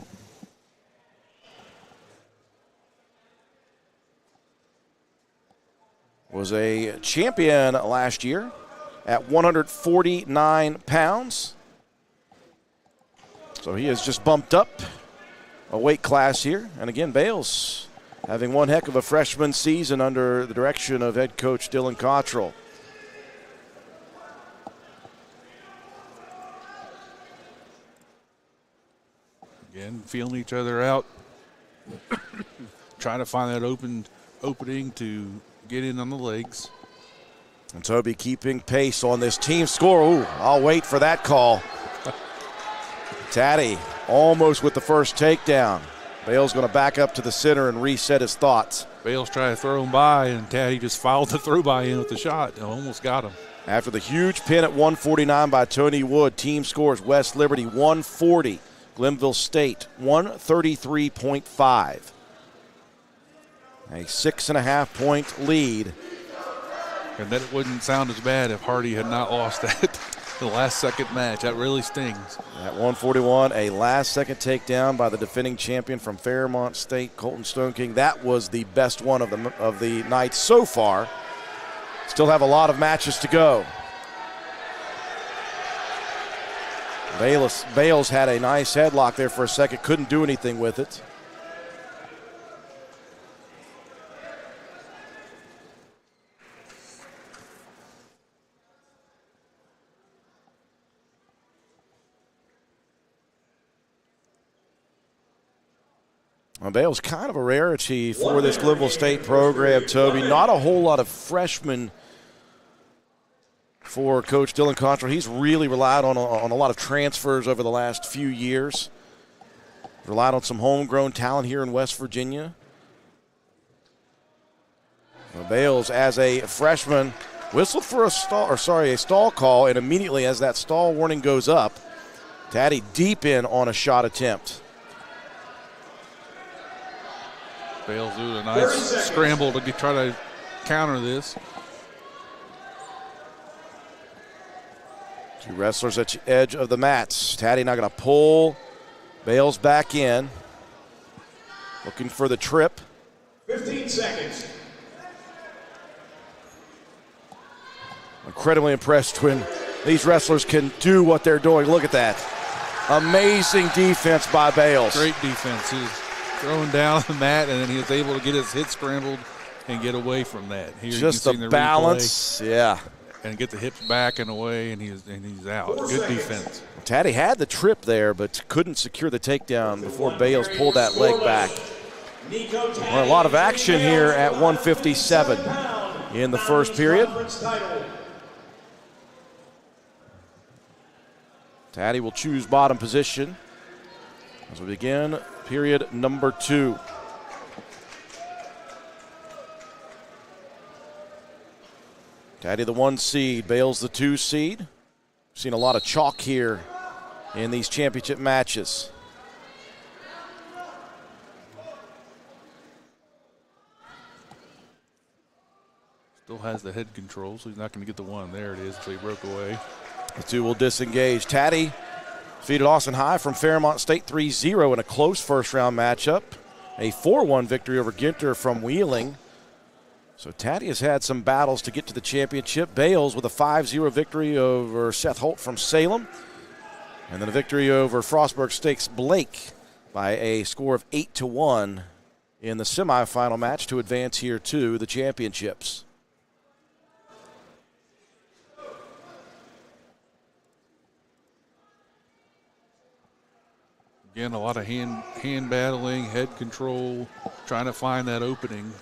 Was a champion last year at 149 pounds. So he has just bumped up a weight class here. And again, Bales having one heck of a freshman season under the direction of head coach Dylan Cottrell. Again, feeling each other out, trying to find that opening to get in on the legs. And Toby keeping pace on this team score. Ooh, I'll wait for that call. Taddy almost with the first takedown. Bales going to back up to the center and reset his thoughts. Bales tried to throw him by, and Taddy just fouled the throw by in with the shot and almost got him. After the huge pin at 149 by Tony Wood, team scores West Liberty 140, Glenville State 133.5. A 6.5-point lead. And that wouldn't sound as bad if Hardy had not lost that the last second match. That really stings. At 141, a last second takedown by the defending champion from Fairmont State, Colton Stone King. That was the best one of the night so far. Still have a lot of matches to go. Bales had a nice headlock there for a second, couldn't do anything with it. Well, Bales kind of a rarity for this Glenville State program, Toby. Not a whole lot of freshmen for Coach Dylan Cottrell. He's really relied on a lot of transfers over the last few years. Relied on some homegrown talent here in West Virginia. Well, Bales, as a freshman, whistled for a stall call, and immediately as that stall warning goes up, Taddy deep in on a shot attempt. Bales doing a nice scramble to try to counter this. Two wrestlers at the edge of the mats. Taddy now going to pull Bales back in. Looking for the trip. 15 seconds. Incredibly impressed when these wrestlers can do what they're doing. Look at that. Amazing defense by Bales. Great defense. He was throwing down the mat, and then he was able to get his hit scrambled and get away from that. Here just the balance, yeah. And get the hips back and away, and he's out. Good defense. Taddy had the trip there, but couldn't secure the takedown before Bales pulled that leg back. Well, a lot of action here at 157 in the first period. Taddy will choose bottom position as we begin period number 2. Taddy the 1 seed, Bales the 2 seed. Seen a lot of chalk here in these championship matches. Still has the head control, so he's not going to get the 1. There it is, so he broke away. The 2 will disengage. Taddy defeated Austin High from Fairmont State 3-0 in a close first-round matchup. A 4-1 victory over Ginter from Wheeling. So Taddy has had some battles to get to the championship. Bales with a 5-0 victory over Seth Holt from Salem. And then a victory over Frostburg Stakes Blake by a score of 8-1 in the semifinal match to advance here to the championships. Again, a lot of hand battling, head control, trying to find that opening.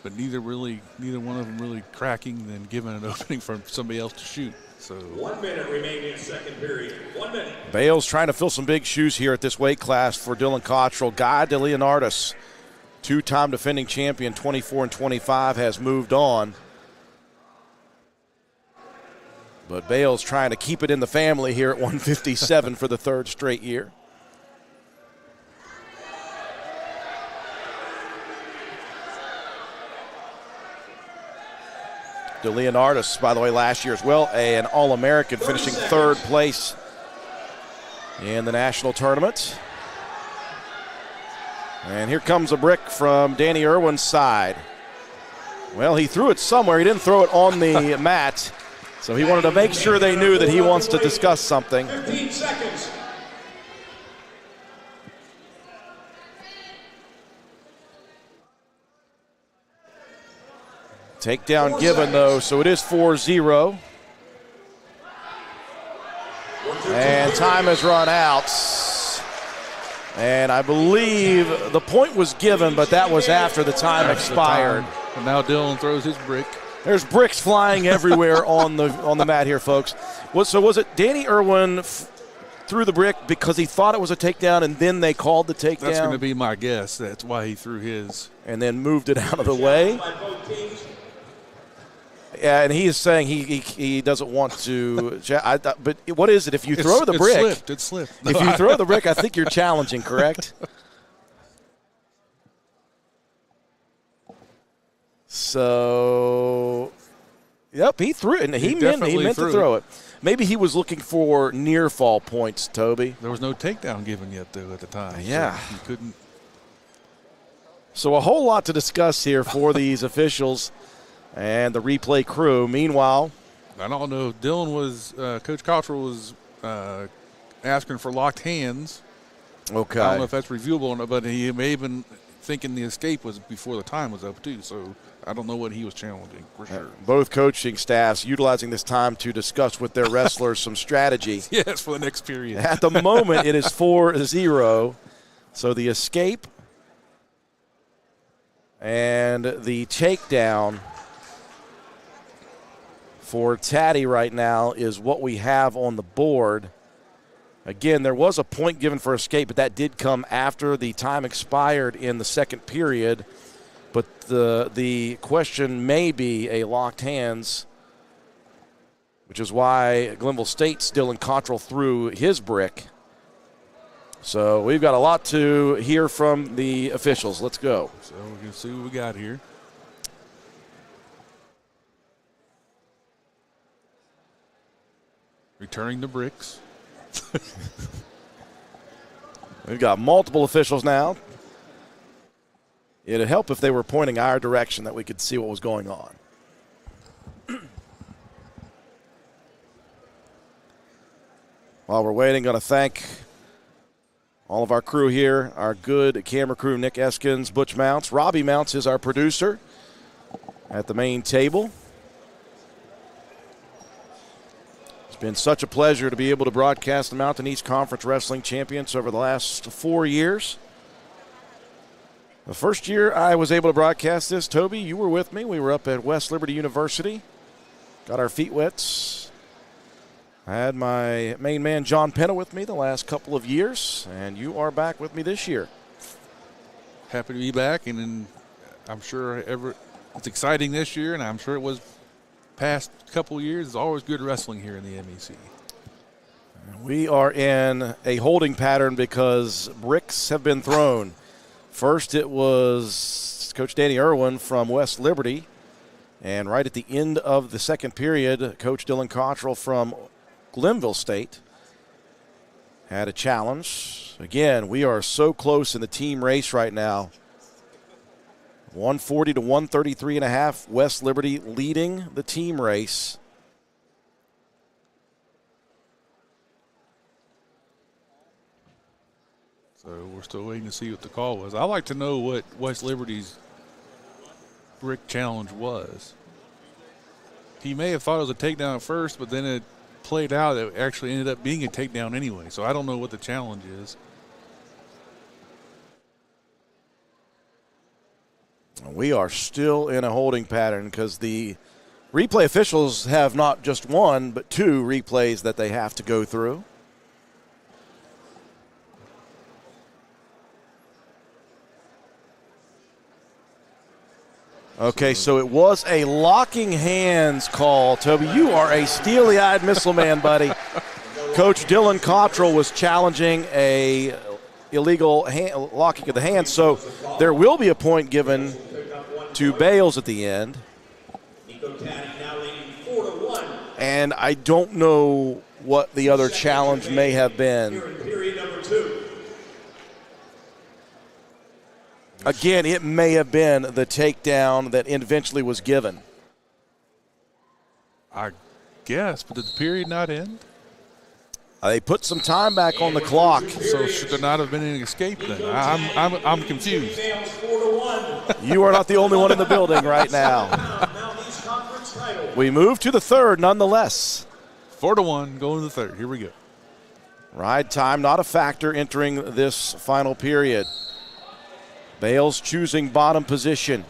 But neither one of them really cracking and giving an opening for somebody else to shoot. So 1 minute remaining in second period. 1 minute. Bales trying to fill some big shoes here at this weight class for Dylan Cottrell. Guy DeLeonardis, 2-time defending champion, 24 and 25, has moved on. But Bales trying to keep it in the family here at 157 for the 3rd straight year. DeLeonardis, by the way, last year as well, an All-American, finishing 3rd place in the national tournament. And here comes a brick from Danny Irwin's side. Well, he threw it somewhere. He didn't throw it on the mat. So he wanted to make sure they knew that he wants to discuss something. 15 seconds. Takedown given, though, so it is 4-0. And time has run out. And I believe the point was given, but that was after the time expired. And now Dylan throws his brick. There's bricks flying everywhere on the mat here, folks. So was it Danny Irwin threw the brick because he thought it was a takedown and then they called the takedown? That's going to be my guess. That's why he threw his. And then moved it out of the way. Yeah, and he is saying he doesn't want to. But what is it if you throw the brick? It slipped. If you throw the brick, I think you're challenging, correct? So, yep, he threw it, and he meant to throw it. Maybe he was looking for near fall points, Toby. There was no takedown given yet, though, at the time. Yeah. So he couldn't. So a whole lot to discuss here for these officials and the replay crew. Meanwhile, I don't know. Dylan was Coach Cottrell was asking for locked hands. Okay. I don't know if that's reviewable or not, but he may have been thinking the escape was before the time was up too. So I don't know what he was challenging for sure. Both coaching staffs utilizing this time to discuss with their wrestlers some strategy. Yes, for the next period. At the moment, it is 4-0. So the escape and the takedown for Taddy right now is what we have on the board. Again, there was a point given for escape, but that did come after the time expired in the second period. But the question may be a locked hands, which is why Glenville State's Dylan Cottrell threw his brick. So we've got a lot to hear from the officials. Let's go. So we can see what we got here. Returning the bricks. We've got multiple officials now. It'd help if they were pointing our direction that we could see what was going on. While we're waiting, going to thank all of our crew here, our good camera crew, Nick Eskins, Butch Mounts. Robbie Mounts is our producer at the main table. It's been such a pleasure to be able to broadcast the Mountain East Conference Wrestling Champions over the last 4 years. The first year I was able to broadcast this, Toby, you were with me. We were up at West Liberty University, got our feet wet. I had my main man, John Penna, with me the last couple of years, and you are back with me this year. Happy to be back, and I'm sure it's exciting this year, and I'm sure it was past couple of years. It's always good wrestling here in the MEC. We are in a holding pattern because bricks have been thrown. First, it was Coach Danny Irwin from West Liberty, and right at the end of the second period, Coach Dylan Cottrell from Glenville State had a challenge. Again, we are so close in the team race right now. 140 to 133.5. West Liberty leading the team race. So we're still waiting to see what the call was. I'd like to know what West Liberty's brick challenge was. He may have thought it was a takedown at first, but then it played out. It actually ended up being a takedown anyway. So I don't know what the challenge is. We are still in a holding pattern because the replay officials have not just one, but two replays that they have to go through. Okay, so it was a locking hands call. Toby, you are a steely-eyed missile man, buddy. Coach Dylan Cottrell was challenging a illegal locking of the hands, so there will be a point given to Bales at the end. And I don't know what the other challenge may have been. Again, it may have been the takedown that eventually was given. I guess, but did the period not end? They put some time back on the clock. So should there not have been any escape then? I'm confused. You are not the only one in the building right now. We move to the third nonetheless. 4-1 going to the third. Here we go. Ride time not a factor entering this final period. Bales choosing bottom position.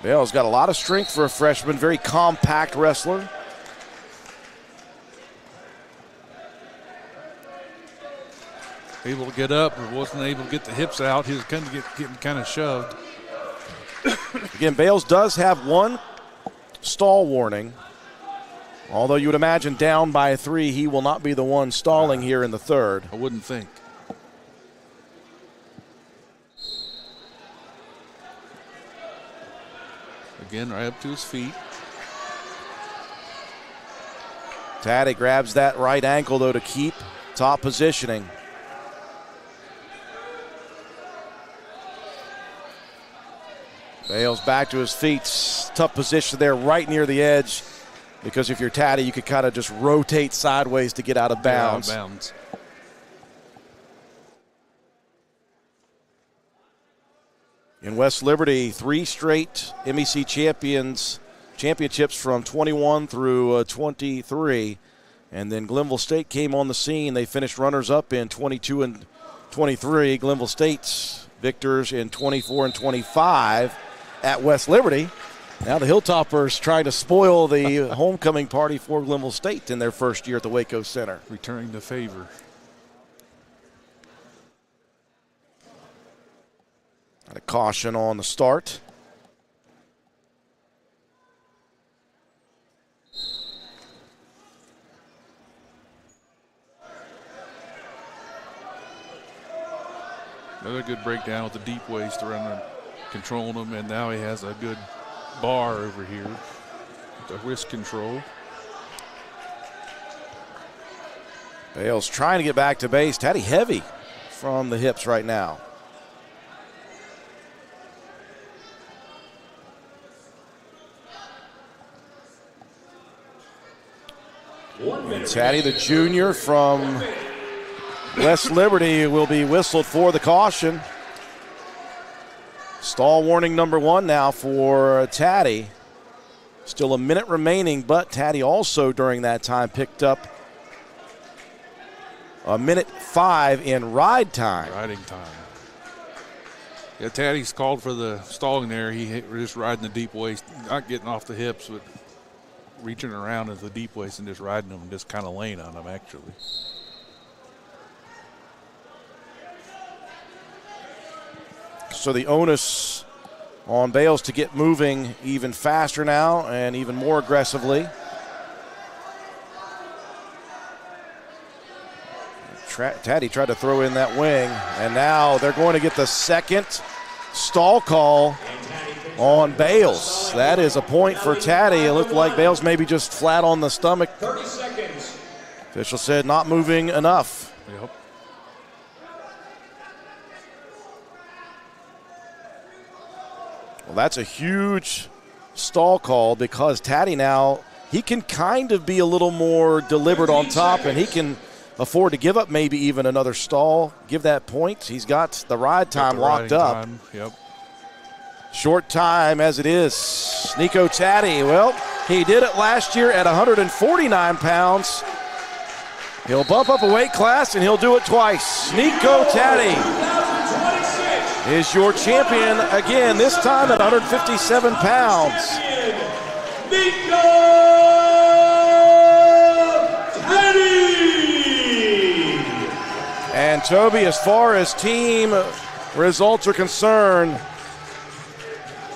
Bales got a lot of strength for a freshman, very compact wrestler. Able to get up, but wasn't able to get the hips out. He was kind of getting kind of shoved. Again, Bales does have one stall warning. Although you would imagine down by 3, he will not be the one stalling here in the third. I wouldn't think. Again, right up to his feet. Taddy grabs that right ankle, though, to keep top positioning. Bales back to his feet. Tough position there right near the edge. Because if you're Taddy, you could kind of just rotate sideways to get out of bounds. Out of bounds. In West Liberty, 3 straight MEC championships from 21 through 23. And then Glenville State came on the scene. They finished runners-up in 22 and 23. Glenville State's victors in 24 and 25 at West Liberty. Now the Hilltoppers trying to spoil the homecoming party for Glenville State in their first year at the Waco Center. Returning the favor. Got a caution on the start. Another good breakdown with the deep waist around controlling him, and now he has a good bar over here. The wrist control. Bales trying to get back to base. Taddy heavy from the hips right now. Taddy, the junior from West Liberty, will be whistled for the caution. Stall warning number 1 now for Taddy. Still a minute remaining, but Taddy also during that time picked up a minute 5 in ride time. Riding time. Yeah, Taddy's called for the stalling there. He just riding the deep waist, not getting off the hips, but reaching around at the deep waist and just riding them and just kind of laying on them, actually. So the onus on Bales to get moving even faster now and even more aggressively. Taddy tried to throw in that wing, and now they're going to get the second stall call on Bales. That is a point for Taddy. It looked like Bales maybe just flat on the stomach. 30 seconds. Official said not moving enough. Yep. Well, that's a huge stall call because Taddy now, he can kind of be a little more deliberate on top, and he can afford to give up maybe even another stall, give that point. He's got the ride time locked up. Yep. Short time as it is. Nico Taddy, well, he did it last year at 149 pounds. He'll bump up a weight class and he'll do it twice. Nico Taddy is your champion again, this time at 157 pounds. Nico Taddy! And Toby, as far as team results are concerned,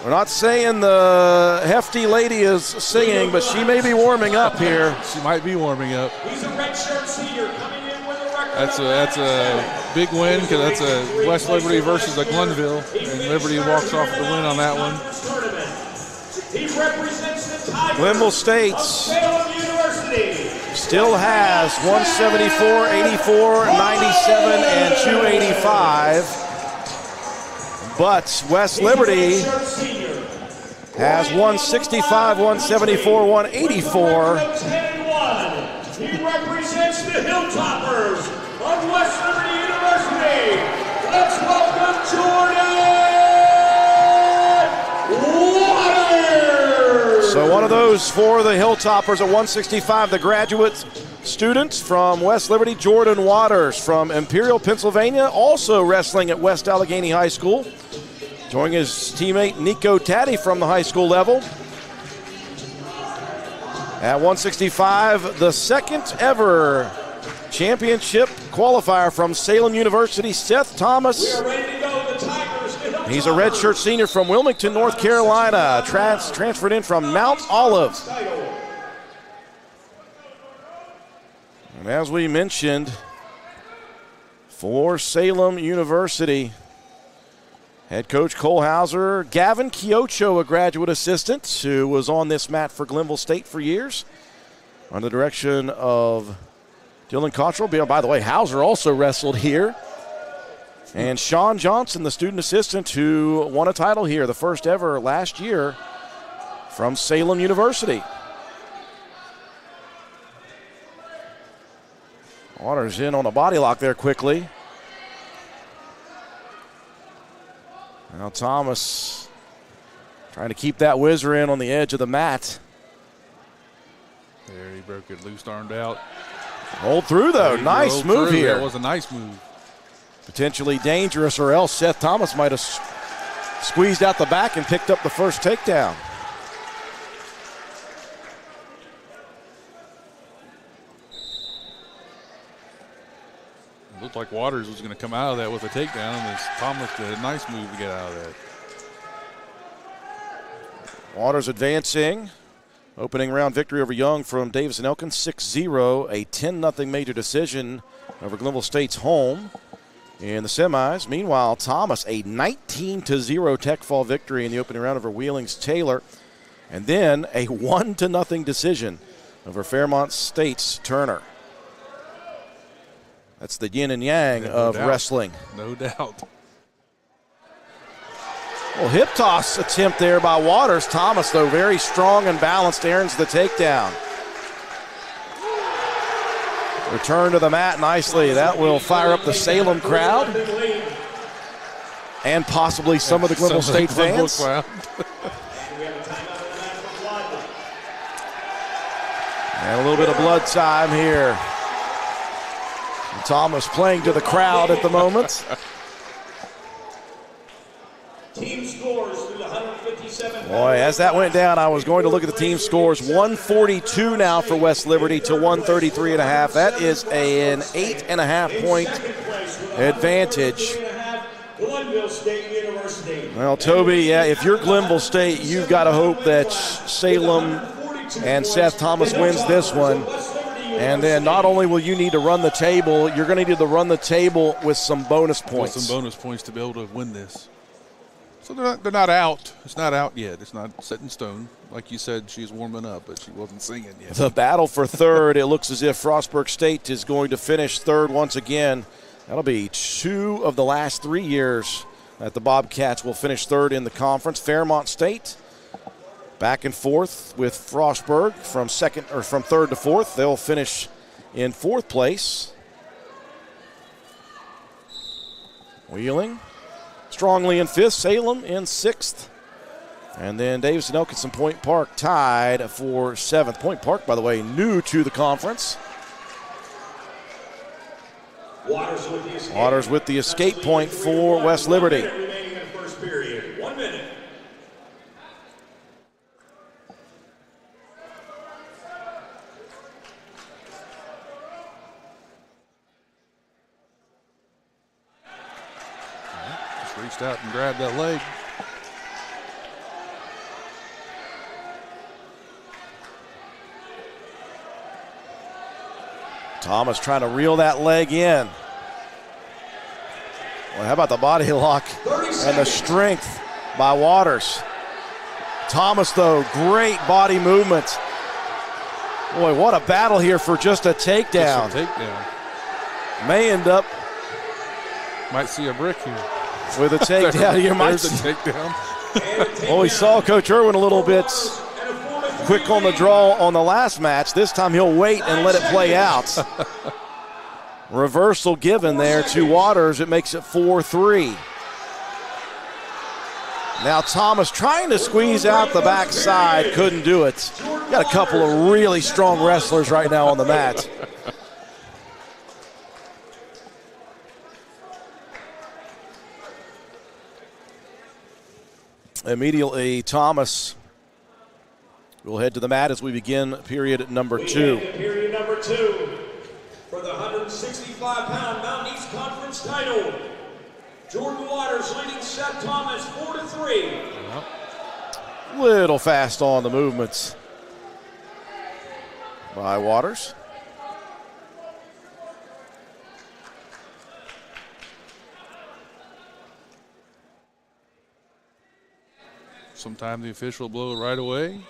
we're not saying the hefty lady is singing, but she may be warming up here. She might be warming up. He's a redshirt senior coming in with a record. That's a big win because that's a West Liberty versus a Glenville, and Liberty walks off with the win on that one. He represents the Tigers Glenville State of Salem University. Still has 174, 84, 97, and 285. But West Liberty has 165, 174, 184. He represents the Hilltoppers of West Liberty University. Let's welcome Jordan Waters. So one of those for the Hilltoppers at 165, the graduate students from West Liberty, Jordan Waters from Imperial, Pennsylvania, also wrestling at West Allegheny High School. Joining his teammate Nico Taddy from the high school level. At 165, the second ever championship qualifier from Salem University, Seth Thomas. He's a redshirt senior from Wilmington, North Carolina, transferred in from Mount Olive. And as we mentioned, for Salem University, head coach Cole Hauser, Gavin Chiocho, a graduate assistant who was on this mat for Glenville State for years, under the direction of Dylan Cottrell. By the way, Hauser also wrestled here. And Sean Johnson, the student assistant who won a title here, the first ever last year from Salem University. Waters in on a body lock there quickly. Now Thomas trying to keep that whizzer in on the edge of the mat. There, he broke it loose, armed out. Hold through, though. Nice move here. That was a nice move. Potentially dangerous, or else Seth Thomas might have squeezed out the back and picked up the first takedown. It looked like Waters was going to come out of that with a takedown, and Thomas did a nice move to get out of that. Waters advancing. Opening round victory over Young from Davis and Elkins, 6-0. A 10-0 major decision over Glenville State's home in the semis. Meanwhile, Thomas, a 19-0 tech fall victory in the opening round over Wheeling's Taylor. And then a 1-0 decision over Fairmont State's Turner. That's the yin and yang of wrestling. No doubt. Well, hip toss attempt there by Waters. Thomas, though, very strong and balanced, earns the takedown. Return to the mat nicely. That will fire up the Salem crowd and possibly some of the Glenville State fans. And a little bit of blood time here. Thomas playing to the crowd at the moment. Team scores through the 157. Boy, as that went down, I was going to look at the team scores. 142 now for West Liberty to 133.5. That is an 8.5 point advantage. Glenville State University. Well, Toby, yeah, if you're Glenville State, you've got to hope that Salem and Seth Thomas wins this one. And then not only will you need to run the table, you're going to need to run the table with some bonus points. With some bonus points to be able to win this. So they're not out. It's not out yet. It's not set in stone. Like you said, she's warming up, but she wasn't singing yet. The battle for third, it looks as if Frostburg State is going to finish third once again. That'll be 2 of the last 3 years that the Bobcats will finish third in the conference. Fairmont State back and forth with Frostburg from third to fourth. They'll finish in 4th place. Wheeling strongly in 5th, Salem in 6th. And then Davis and Elkinson Point Park tied for 7th. Point Park, by the way, new to the conference. Waters with the escape point for West Liberty. Remaining in the first period. 1 minute. Just reached out and grabbed that leg. Thomas trying to reel that leg in. Well, how about the body lock and the strength by Waters. Thomas, though, great body movement. Boy, what a battle here for just a takedown. Just a takedown. May end up. Might see a brick here. With a takedown. You might There's a takedown. Well, we saw Coach Irwin a little bit quick on the draw on the last match. This time he'll wait and let it play out. Reversal given there to Waters. It makes it 4-3. Now Thomas trying to squeeze out the backside. Couldn't do it. Got a couple of really strong wrestlers right now on the mat. Immediately, Thomas will head to the mat as we begin period number 2. Period number 2 for the 165-pound Mountain East Conference title. Jordan Waters leading Seth Thomas 4-3. Little fast on the movements by Waters. Sometimes the official will blow it right away.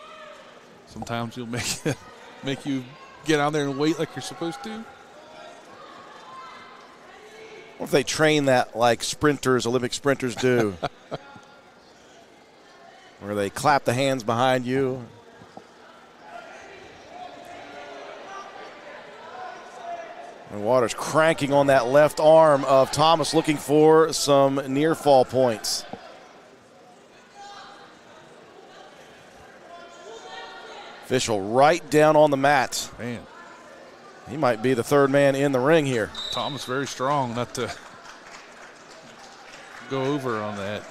Sometimes he'll make you get out there and wait like you're supposed to. What if they train that like sprinters, Olympic sprinters do? Where they clap the hands behind you. And Waters cranking on that left arm of Thomas, looking for some near fall points. Official right down on the mat. Man. He might be the third man in the ring here. Thomas very strong not to go over on that.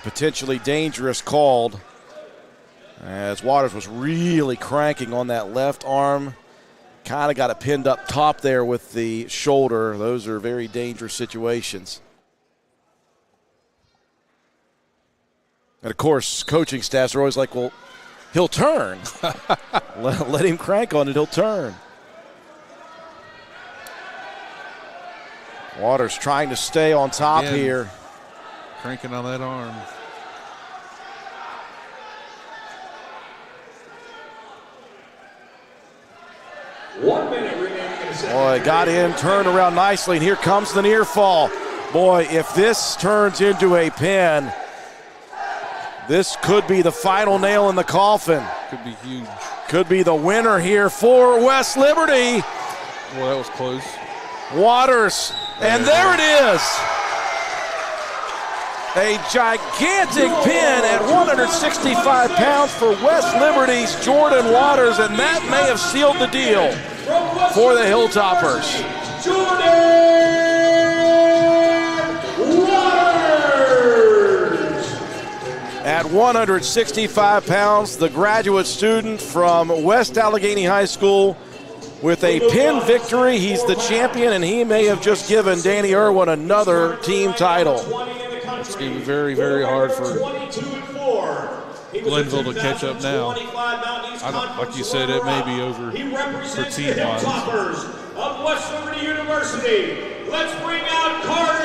Potentially dangerous called, as Waters was really cranking on that left arm. Kind of got it pinned up top there with the shoulder. Those are very dangerous situations. And of course, coaching staffs are always like, well, he'll turn. Let him crank on it, he'll turn. Waters trying to stay on top here. Cranking on that arm. One minute remaining in the second. Boy, got in, turned around nicely, and here comes the near fall. Boy, if this turns into a pin, this could be the final nail in the coffin. Could be huge. Could be the winner here for West Liberty. Well, that was close. Waters, and there it is. A gigantic pin at 165 pounds for West Liberty's Jordan Waters, and that may have sealed the deal for the Hilltoppers. Jordan Waters! At 165 pounds, the graduate student from West Allegheny High School with a pin victory. He's the champion, and he may have just given Danny Irwin another team title. It's going to be very, very hard for Glenville to catch up now. Like you said, it may be over for team-wise. Of West Liberty University. Let's bring out Carter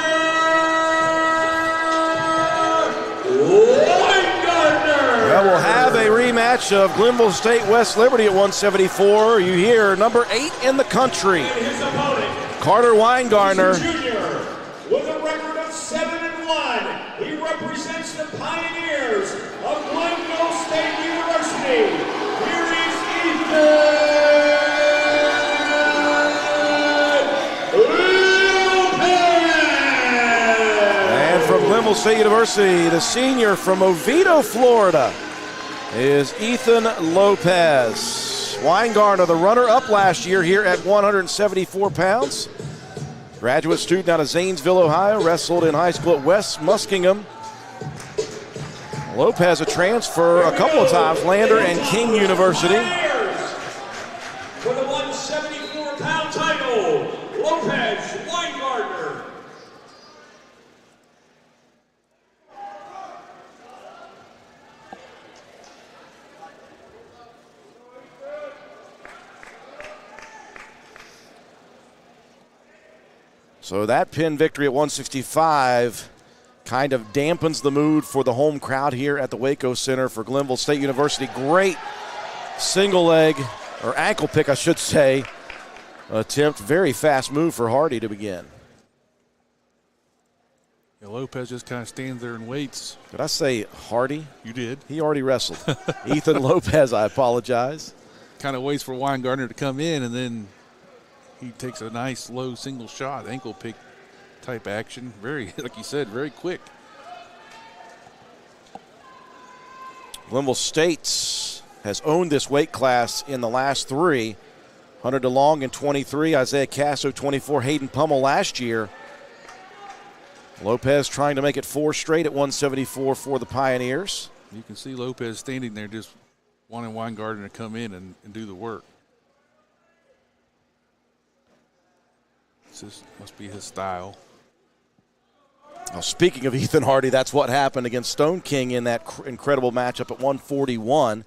Weingartner. Well, we'll have a rematch of Glenville State West Liberty at 174. You hear number 8 in the country, And his opponent, Carter Weingartner. junior, with a record of 7-1. He represents the Pioneers of Glenville State University. Here is Ethan And from Glenville State University, the senior from Oviedo, Florida, is Ethan Lopez. Weingartner, the runner-up last year here at 174 pounds. Graduate student out of Zanesville, Ohio, wrestled in high school at West Muskingum. Lopez a transfer a couple of times, Lander and King University. For the 174-pound title, Lopez Weingartner. So that pin victory at 165 kind of dampens the mood for the home crowd here at the Waco Center for Glenville State University. Great single leg, or ankle pick, I should say, attempt. Very fast move for Hardy to begin. Yeah, Lopez just kind of stands there and waits. Did I say Hardy? You did. He already wrestled. Ethan Lopez, I apologize. Kind of waits for Weingartner to come in, and then he takes a nice low single shot, ankle pick type action. Very, like you said, very quick. Glenville State has owned this weight class in the last 3. Hunter DeLong in 23, Isaiah Casso 24, Hayden Pummel last year. Lopez trying to make it 4 straight at 174 for the Pioneers. You can see Lopez standing there just wanting Weingartner to come in and do the work. This must be his style. Now, speaking of Ethan Hardy, that's what happened against Stone King in that incredible matchup at 141.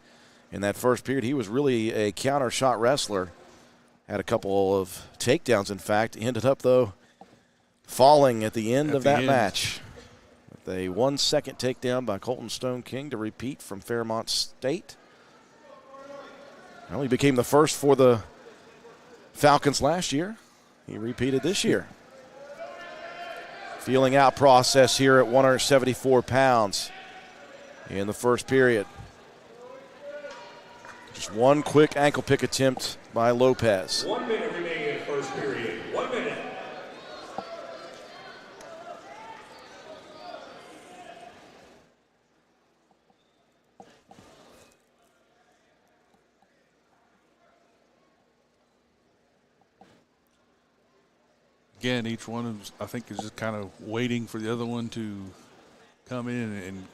In that first period, he was really a counter shot wrestler. Had a couple of takedowns, in fact. He ended up, though, falling at the end of that match. With a 1-second takedown by Colton Stone King to repeat from Fairmont State. Well, he became the first for the Falcons last year. He repeated this year. Feeling out process here at 174 pounds in the first period. Just one quick ankle pick attempt by Lopez. 1 minute remaining in the first period. 1 minute. Again, each one of I think is just kind of waiting for the other one to come in and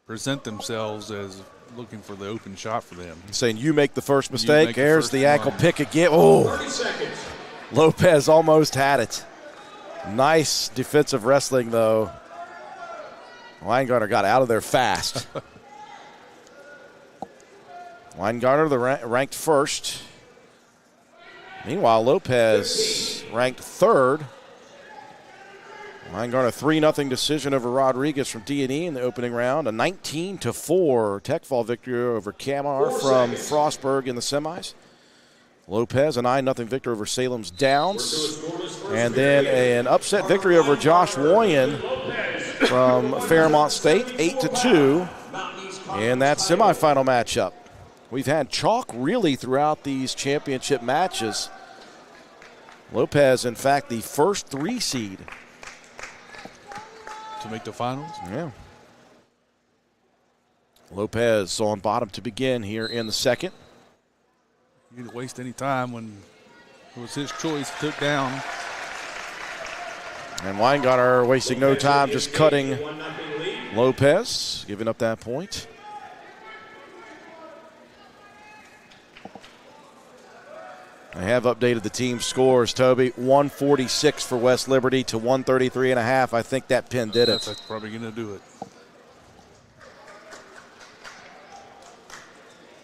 present themselves as looking for the open shot for them. Saying you make the first mistake. make the There's first the ankle one. pick again. Oh, 30 seconds. Lopez almost had it. Nice defensive wrestling, though. Weingartner got out of there fast. Weingartner, the ranked first. Meanwhile, Lopez ranked third. Weingartner 3-0 decision over Rodriguez from D&E in the opening round. A 19-4 tech fall victory over Kamar from Frostburg in the semis. Lopez a 9-0 victory over Salem's Downs. And then an upset victory over Josh Woyen from Fairmont State, 8-2 in that semifinal matchup. We've had chalk really throughout these championship matches. Lopez, in fact, the first 3 seed to make the finals. Yeah. Lopez on bottom to begin here in the second. He didn't waste any time when it was his choice. He took down. And Weingartner wasting no time, just cutting Lopez, giving up that point. I have updated the team scores, Toby. 146 for West Liberty to 133.5. I think that pin did it. That's probably going to do it.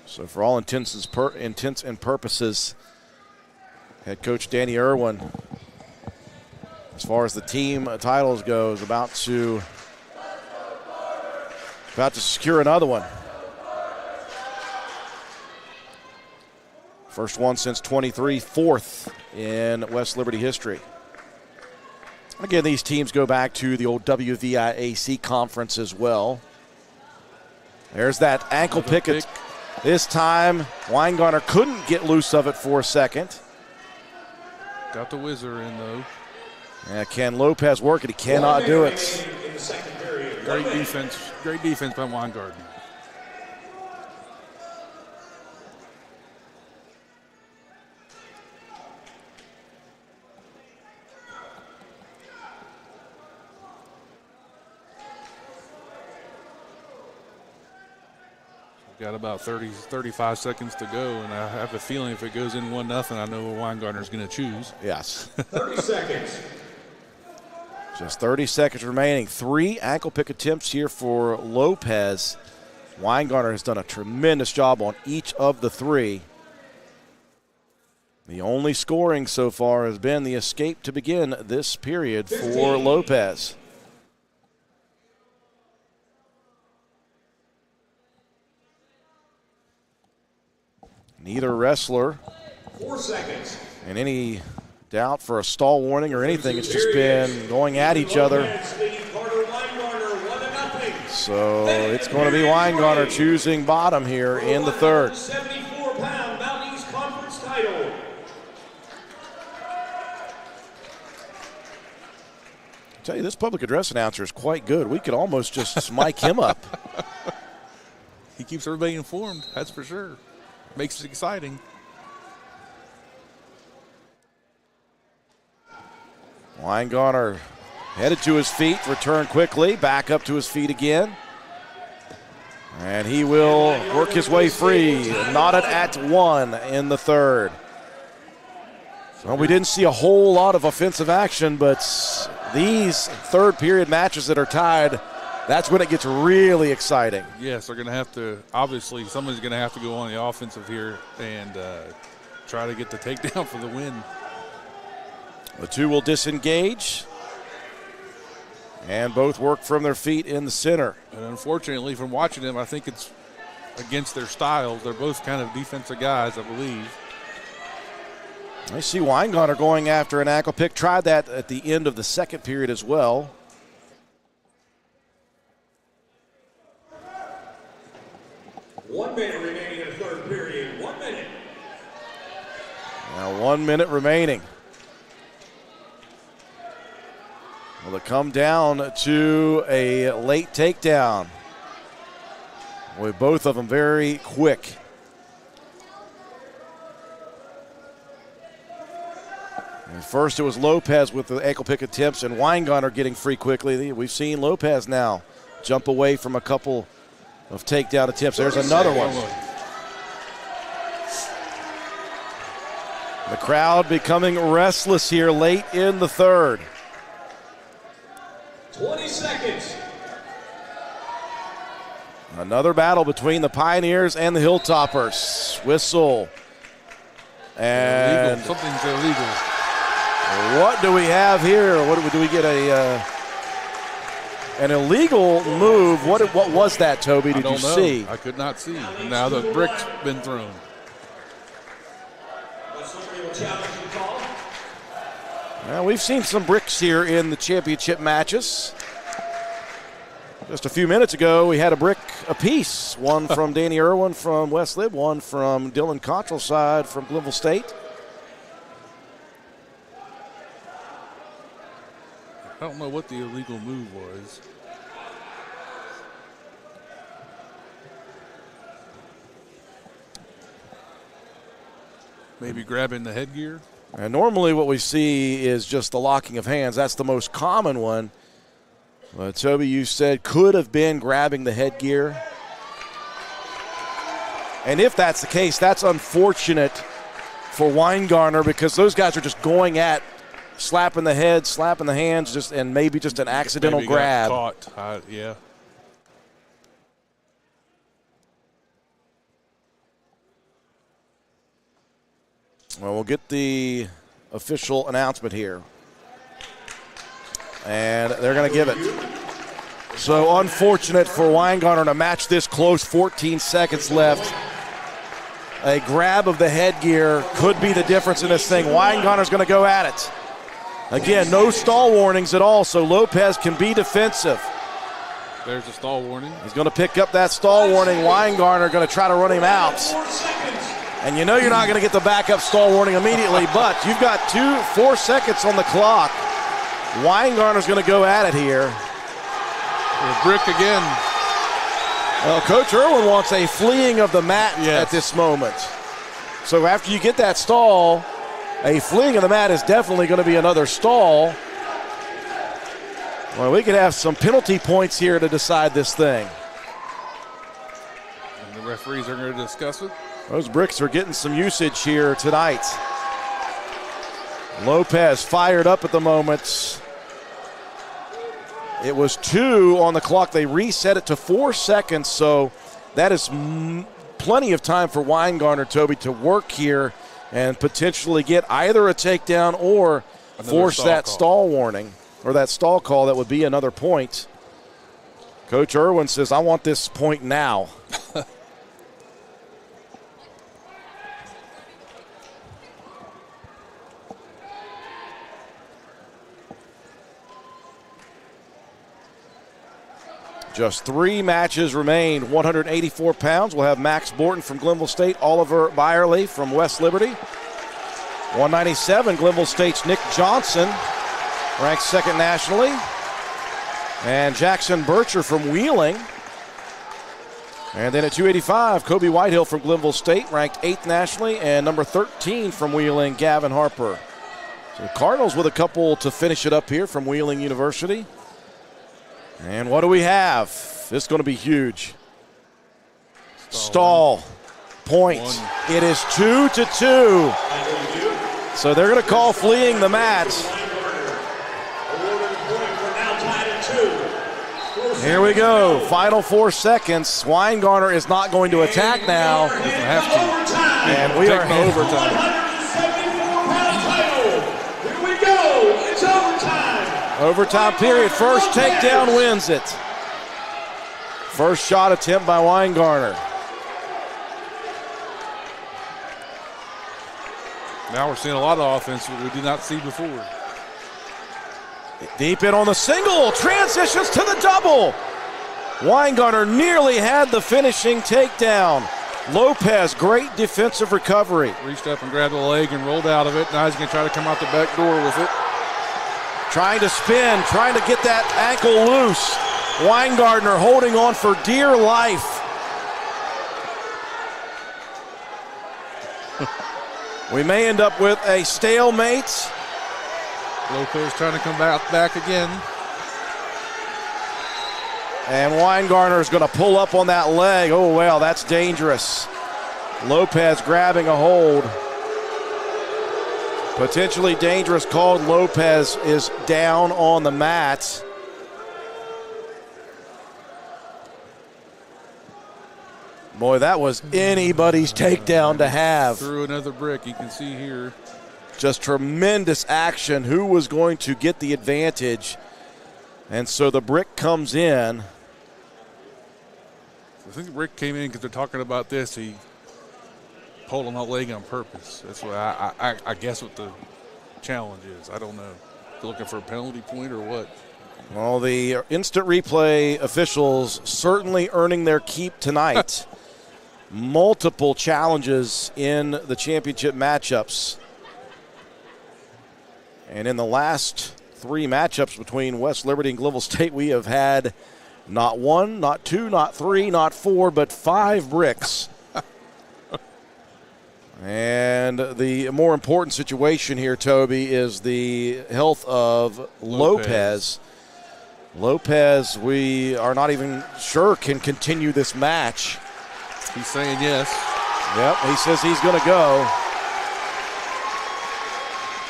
So for all intents and purposes, head coach Danny Irwin, as far as the team titles goes, about to secure another one. First one since 23, fourth in West Liberty history. Again, these teams go back to the old WVIAC conference as well. There's that ankle pick. This time, Weingartner couldn't get loose of it for a second. Got the whizzer in, though. Yeah, can Lopez work it? He cannot do it. Great defense. Great defense by Weingartner. Got about 35 seconds to go, and I have a feeling if it goes in 1-0, I know what Weingartner's going to choose. Yes. 30 seconds. Just 30 seconds remaining. 3 ankle pick attempts here for Lopez. Weingartner has done a tremendous job on each of the 3. The only scoring so far has been the escape to begin this period for Lopez. Neither wrestler 4 seconds. in any doubt for a stall warning or anything. It's just been going at each other. So it's going to be Weingartner choosing bottom here in the third. 74-pound Mountain East Conference title. I tell you, this public address announcer is quite good. We could almost just mic him up. He keeps everybody informed, that's for sure. Makes it exciting. Weingartner headed to his feet, return quickly, back up to his feet again. And he will work his way free, knotted at 1 in the third. Well, we didn't see a whole lot of offensive action, but these third period matches that are tied, that's when it gets really exciting. Yes, they're going to have to, obviously, somebody's going to have to go on the offensive here and try to get the takedown for the win. The 2 will disengage, and both work from their feet in the center. And unfortunately, from watching them, I think it's against their styles. They're both kind of defensive guys, I believe. I see Weingartner going after an ankle pick. Tried that at the end of the second period as well. One minute remaining in the third period. 1 minute. Now 1 minute remaining. Will it come down to a late takedown? With both of them very quick. And first it was Lopez with the ankle pick attempts and Weingartner getting free quickly. We've seen Lopez now jump away from a couple of takedown attempts. There's another one. The crowd becoming restless here late in the third. 20 seconds. Another battle between the Pioneers and the Hilltoppers. Whistle. And illegal. Something's illegal. What do we have here? Do we get an illegal move? What was that, Toby? Did you see? I could not see. And now the brick's been thrown. Well, we've seen some bricks here in the championship matches. Just a few minutes ago, we had a brick apiece. One from Danny Irwin from West Lib, one from Dylan Cottrell's side from Glenville State. I don't know what the illegal move was. Maybe grabbing the headgear. And normally what we see is just the locking of hands. That's the most common one. But Toby, you said could have been grabbing the headgear. And if that's the case, that's unfortunate for Weingartner because those guys are just going at slapping the head, slapping the hands, and maybe just an accidental grab. Caught. Yeah. Well, we'll get the official announcement here. And they're going to give it. So unfortunate for Weingartner to match this close, 14 seconds left. A grab of the headgear could be the difference in this thing. Weingartner's going to go at it. Again, no stall warnings at all, so Lopez can be defensive. There's a stall warning. He's going to pick up that stall warning. Weingartner going to try to run him out. And you know you're not going to get the backup stall warning immediately, but you've got 4 seconds on the clock. Weingartner's going to go at it here. A brick again. Well, Coach Irwin wants a fleeing of the mat at this moment. So after you get that stall, a fleeing of the mat is definitely going to be another stall. Well, we could have some penalty points here to decide this thing. And the referees are going to discuss it. Those bricks are getting some usage here tonight. Lopez fired up at the moment. It was 2 on the clock. They reset it to 4 seconds, so that is plenty of time for Weingartner, Toby, to work here and potentially get either a takedown or force that stall warning or that stall call. That would be another point. Coach Irwin says, I want this point now. Just 3 matches remain. 184 pounds. We'll have Max Borton from Glenville State, Oliver Byerly from West Liberty. 197, Glenville State's Nick Johnson, ranked 2nd nationally. And Jackson Bircher from Wheeling. And then at 285, Kobe Whitehill from Glenville State, ranked 8th nationally. And number 13 from Wheeling, Gavin Harper. So the Cardinals with a couple to finish it up here from Wheeling University. And what do we have? This is going to be huge. Stall. Point. It is 2-2. So they're going to call fleeing the mat. Here we go. Final 4 seconds. Weingartner is not going to attack now. Have to. And we are in overtime. Here we go. It's overtime. Overtime period. First takedown wins it. First shot attempt by Weingartner. Now we're seeing a lot of offense that we did not see before. Deep in on the single. Transitions to the double. Weingartner nearly had the finishing takedown. Lopez, great defensive recovery. Reached up and grabbed the leg and rolled out of it. Now he's going to try to come out the back door with it. Trying to spin, trying to get that ankle loose. Weingartner holding on for dear life. We may end up with a stalemate. Lopez trying to come back again. And Weingartner is going to pull up on that leg. Oh, well, that's dangerous. Lopez grabbing a hold. Potentially dangerous call. Lopez is down on the mat. Boy, that was anybody's takedown to have. Threw another brick, you can see here. Just tremendous action. Who was going to get the advantage? And so the brick comes in. I think the brick came in because they're talking about this. He pulled on that leg on purpose. That's what I guess what the challenge is. I don't know. They're looking for a penalty point or what? Well, the instant replay officials certainly earning their keep tonight. Multiple challenges in the championship matchups. And in the last 3 matchups between West Liberty and Glenville State, we have had not 1, not 2, not 3, not 4, but 5 bricks. And the more important situation here, Toby, is the health of Lopez. Lopez, we are not even sure can continue this match. He's saying yes. Yep, he says he's going to go.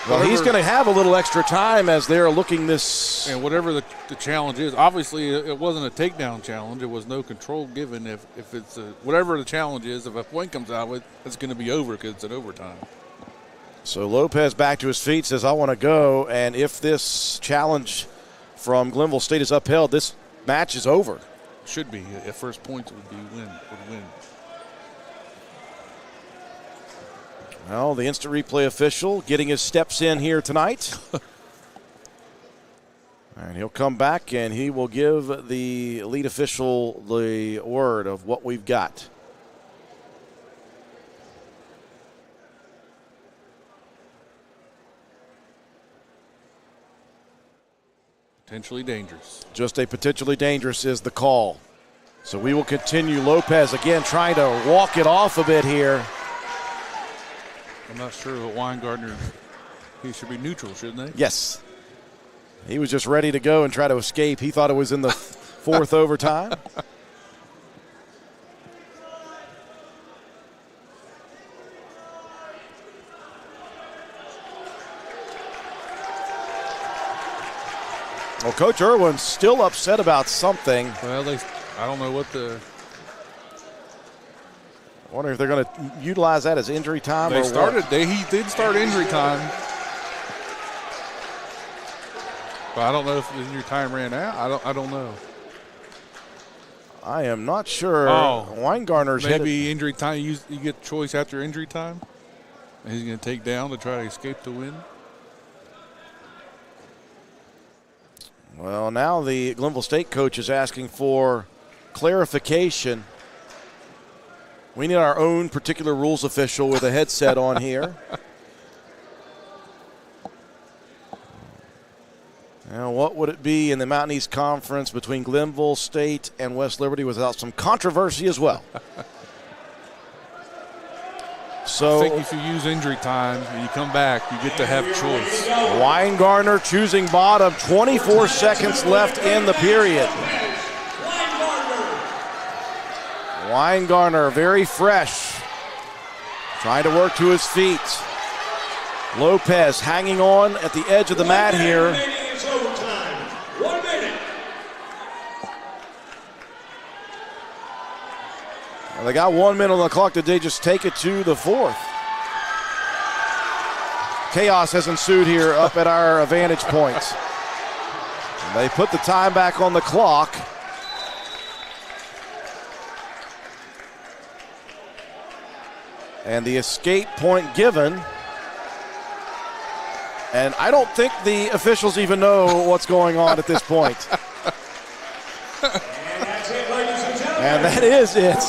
Well, he's going to have a little extra time as they're looking this. And whatever the challenge is, obviously it wasn't a takedown challenge. It was no control given. If it's whatever the challenge is, if a point comes out with, it's going to be over because it's an overtime. So Lopez back to his feet, says, I want to go. And if this challenge from Glenville State is upheld, this match is over. Should be. At first points would win. Well, the instant replay official getting his steps in here tonight. And he'll come back and he will give the lead official the word of what we've got. Potentially dangerous. Just a potentially dangerous is the call. So we will continue. Lopez again trying to walk it off a bit here. I'm not sure what Weingartner, he should be neutral, shouldn't they? Yes. He was just ready to go and try to escape. He thought it was in the 4th overtime. Well, Coach Irwin's still upset about something. Well, I don't know what the. I wonder if they're going to utilize that as injury time. He did start injury time. But I don't know if the injury time ran out. I don't know. I am not sure. Weingartner's maybe injury time. You get choice after injury time. And he's going to take down to try to escape the win. Well, now the Glenville State coach is asking for clarification. We need our own particular rules official with a headset on here. Now, what would it be in the Mountain East Conference between Glenville State and West Liberty without some controversy as well? So I think if you use injury time and you come back, you get to have choice. Weingartner choosing bottom, 24 seconds left in the period. Weingartner very fresh, trying to work to his feet. Lopez hanging on at the edge of the mat here. Well, they got 1 minute on the clock. Did they just take it to the 4th? Chaos has ensued here up at our vantage points. And they put the time back on the clock. And the escape point given. And I don't think the officials even know what's going on at this point. And that is it.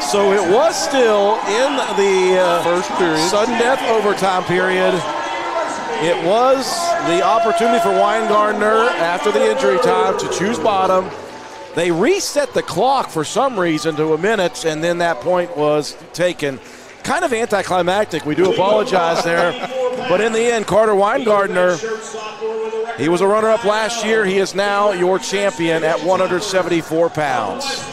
So it was still in the first period, sudden death overtime period. It was the opportunity for Weingartner after the injury time to choose bottom. They reset the clock for some reason to a minute, and then that point was taken. Kind of anticlimactic. We do apologize there. But in the end, Carter Weingartner, he was a runner-up last year. He is now your champion at 174 pounds.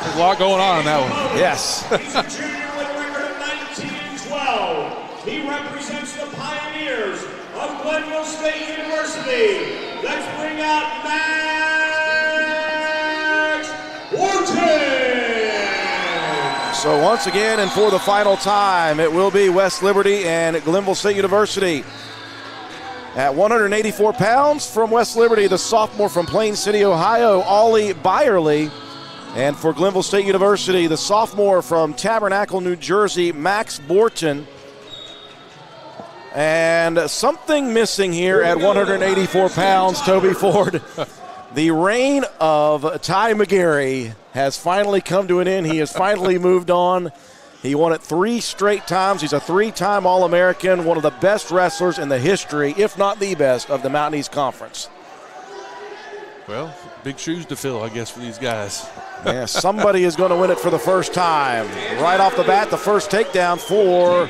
There's a lot going on in that one. Yes. He's a junior with a record of 19-12. He represents the Pioneers of Glenville State University. Let's bring out Mec Wrestling. So once again, and for the final time, it will be West Liberty and Glenville State University. At 184 pounds from West Liberty, the sophomore from Plain City, Ohio, Ollie Byerly. And for Glenville State University, the sophomore from Tabernacle, New Jersey, Max Borton. And something missing here at 184 pounds, Toby Ford. The reign of Ty McGarry has finally come to an end. He has finally moved on. He won it 3 straight times. He's a 3-time All-American, one of the best wrestlers in the history, if not the best, of the Mountain East Conference. Well, big shoes to fill, I guess, for these guys. Yeah, somebody is going to win it for the first time. Right off the bat, the first takedown for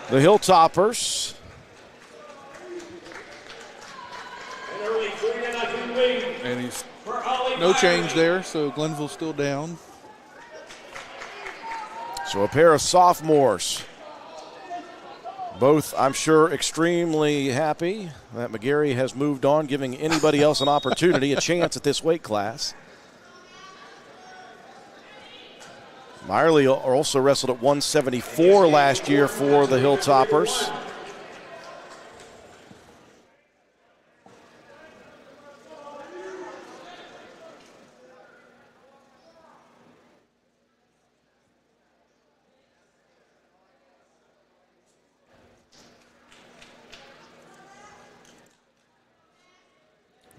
the Hilltoppers. And he's no change there, so Glenville's still down. So a pair of sophomores. Both, I'm sure, extremely happy that McGarry has moved on, giving anybody else an opportunity, a chance at this weight class. Byerly also wrestled at 174 last year for the Hilltoppers.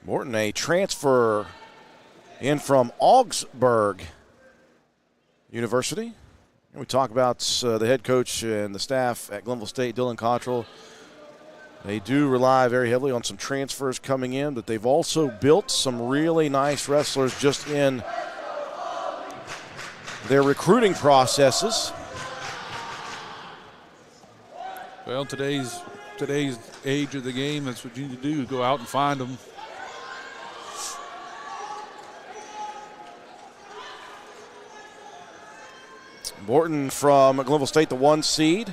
Morton, a transfer in from Augsburg University. And we talk about the head coach and the staff at Glenville State, Dylan Cottrell. They do rely very heavily on some transfers coming in, but they've also built some really nice wrestlers just in their recruiting processes. Well, today's age of the game, that's what you need to do, go out and find them. Morton from Glenville State, the 1 seed.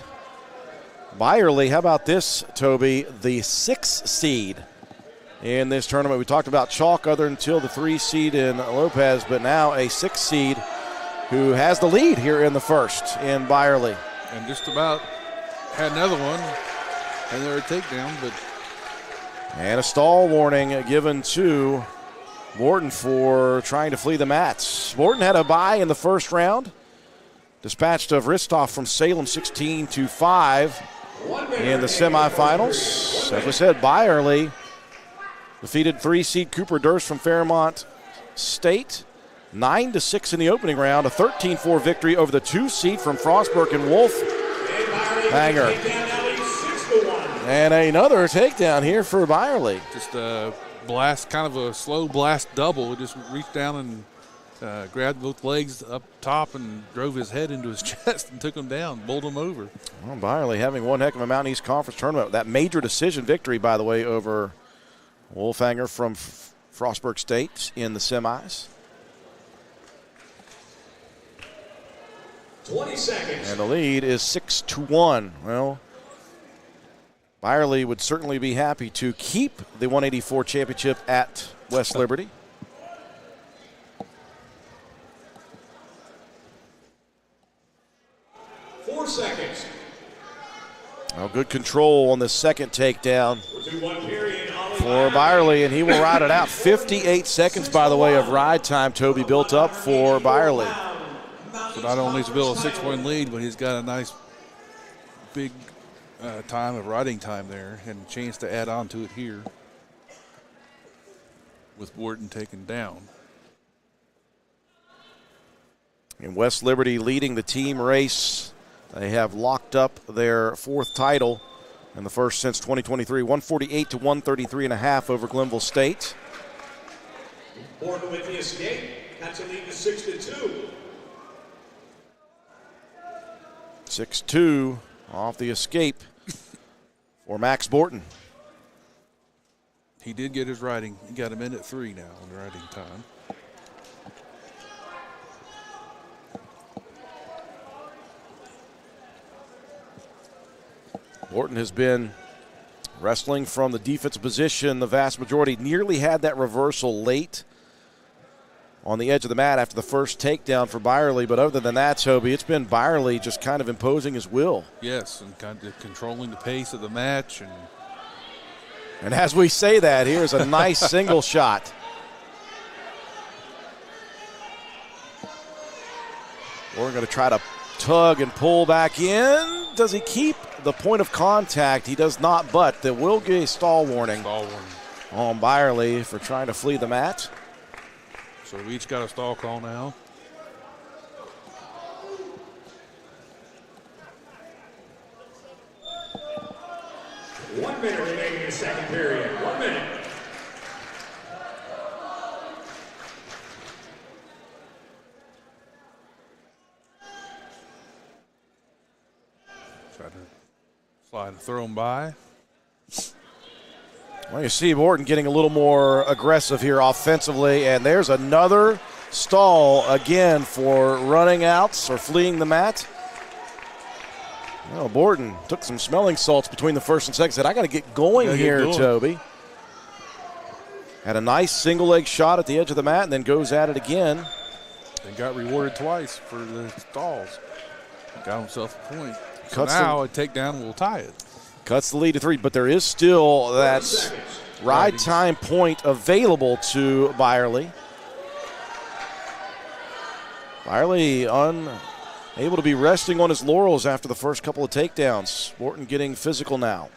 Byerly, how about this, Toby, the 6 seed in this tournament. We talked about Chalk other until the 3 seed in Lopez, but now a 6 seed who has the lead here in the first in Byerly. And just about had another one, and they're a takedown, but. And a stall warning given to Morton for trying to flee the mats. Morton had a bye in the first round. Dispatched of Ristov from Salem 16-5 in the semifinals. As we said, Byerly defeated 3 seed Cooper Durst from Fairmont State 9-6 in the opening round. A 13-4 victory over the 2 seed from Frostburg and Wolfhanger. And another takedown here for Byerly. Just a blast, kind of a slow blast double. It just reached down and grabbed both legs up top and drove his head into his chest and took him down, bowled him over. Well, Byerly having one heck of a Mountain East Conference tournament. That major decision victory, by the way, over Wolfhanger from Frostburg State in the semis. 20 seconds. And the lead is 6-1. Well, Byerly would certainly be happy to keep the 184 championship at West Liberty. Seconds. Well, good control on the second takedown for Byerly, and he will ride it out. 58 seconds, by the way, of ride time, Toby, built up for Byerly. So not only has he built a 6-point lead, but he's got a nice big time of riding time there and a chance to add on to it here with Wharton taken down. And West Liberty leading the team race. They have locked up their 4th title and the first since 2023, 148-133.5 over Glenville State. Borton with the escape, that's a lead to 6-2. 6-2 off the escape for Max Borton. He did get his riding. He got a minute 3 now in riding time. Borton has been wrestling from the defensive position the vast majority. Nearly had that reversal late on the edge of the mat after the first takedown for Byerly. But other than that, Toby, it's been Byerly just kind of imposing his will. Yes, and kind of controlling the pace of the match. And as we say that, here's a nice single shot. We're going to try to tug and pull back in. Does he keep the point of contact? He does not, but there will be a stall warning. Stall warning. on Byerly for trying to flee the mat. So we each got a stall call now. One minute remaining in the second period. 1 minute. Try to slide and throw him by. Well, you see Borton getting a little more aggressive here offensively, and there's another stall again for running outs or fleeing the mat. Well, Borton took some smelling salts between the first and second. Said, I got to get going here, Toby. Had a nice single leg shot at the edge of the mat and then goes at it again. And got rewarded twice for the stalls. Got himself a point. So now a takedown will tie it. Cuts the lead to 3, but there is still that ride time point available to Byerly. Byerly unable to be resting on his laurels after the first couple of takedowns. Borton getting physical now.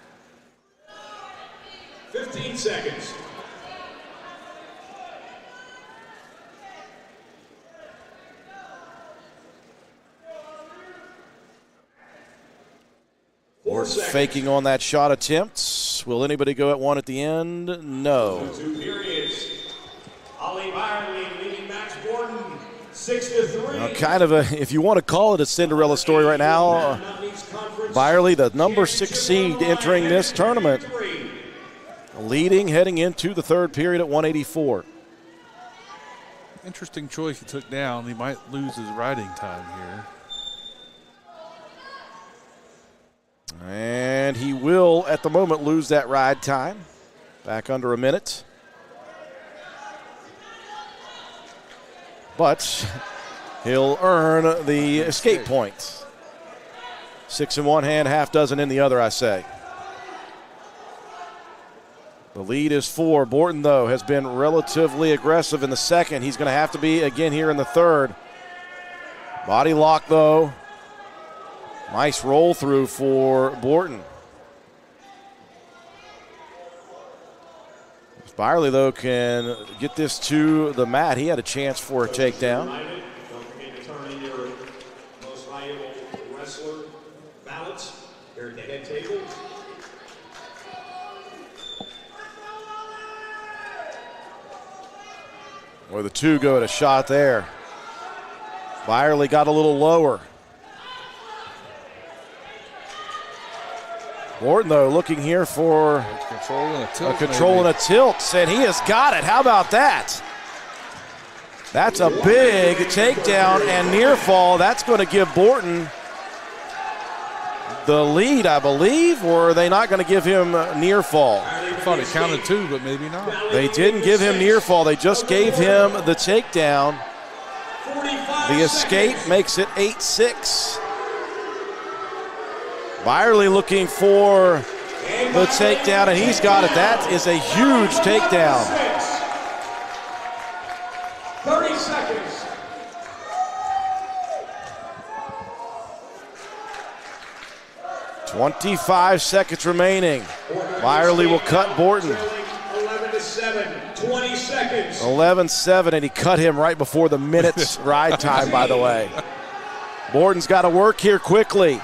15 seconds. Faking on that shot attempt. Will anybody go at one at the end? No. 2 periods. Ali Byerly leading Max Borton 6-3. Kind of a, if you want to call it a Cinderella story right now, Byerly, the number 6 seed entering this tournament, leading heading into the third period at 184. Interesting choice he took down. He might lose his riding time here. And he will, at the moment, lose that ride time. Back under a minute. But he'll earn the escape point. 6 in one hand, half dozen in the other, I say. The lead is 4. Borton, though, has been relatively aggressive in the second. He's going to have to be again here in the third. Body lock, though. Nice roll through for Borton. If Byerly, though, can get this to the mat, he had a chance for a takedown. Don't forget to turn in your most valuable wrestler ballots here at the head table. Or the 2 go at a shot there. Byerly got a little lower. Borton, though, looking here for a control and a tilt. And he has got it. How about that? That's a big takedown and near fall. That's going to give Borton the lead, I believe, or are they not going to give him near fall? I thought it counted 2, but maybe not. They didn't give him near fall. They just gave him the takedown. The escape makes it 8-6. Byerly looking for the takedown, and he's got it. That is a huge takedown. 30 seconds. .25 seconds remaining. Byerly will cut Borton. 11-7, 20 seconds. 11-7, and he cut him right before the minute's ride time, by the way. Borton's got to work here quickly.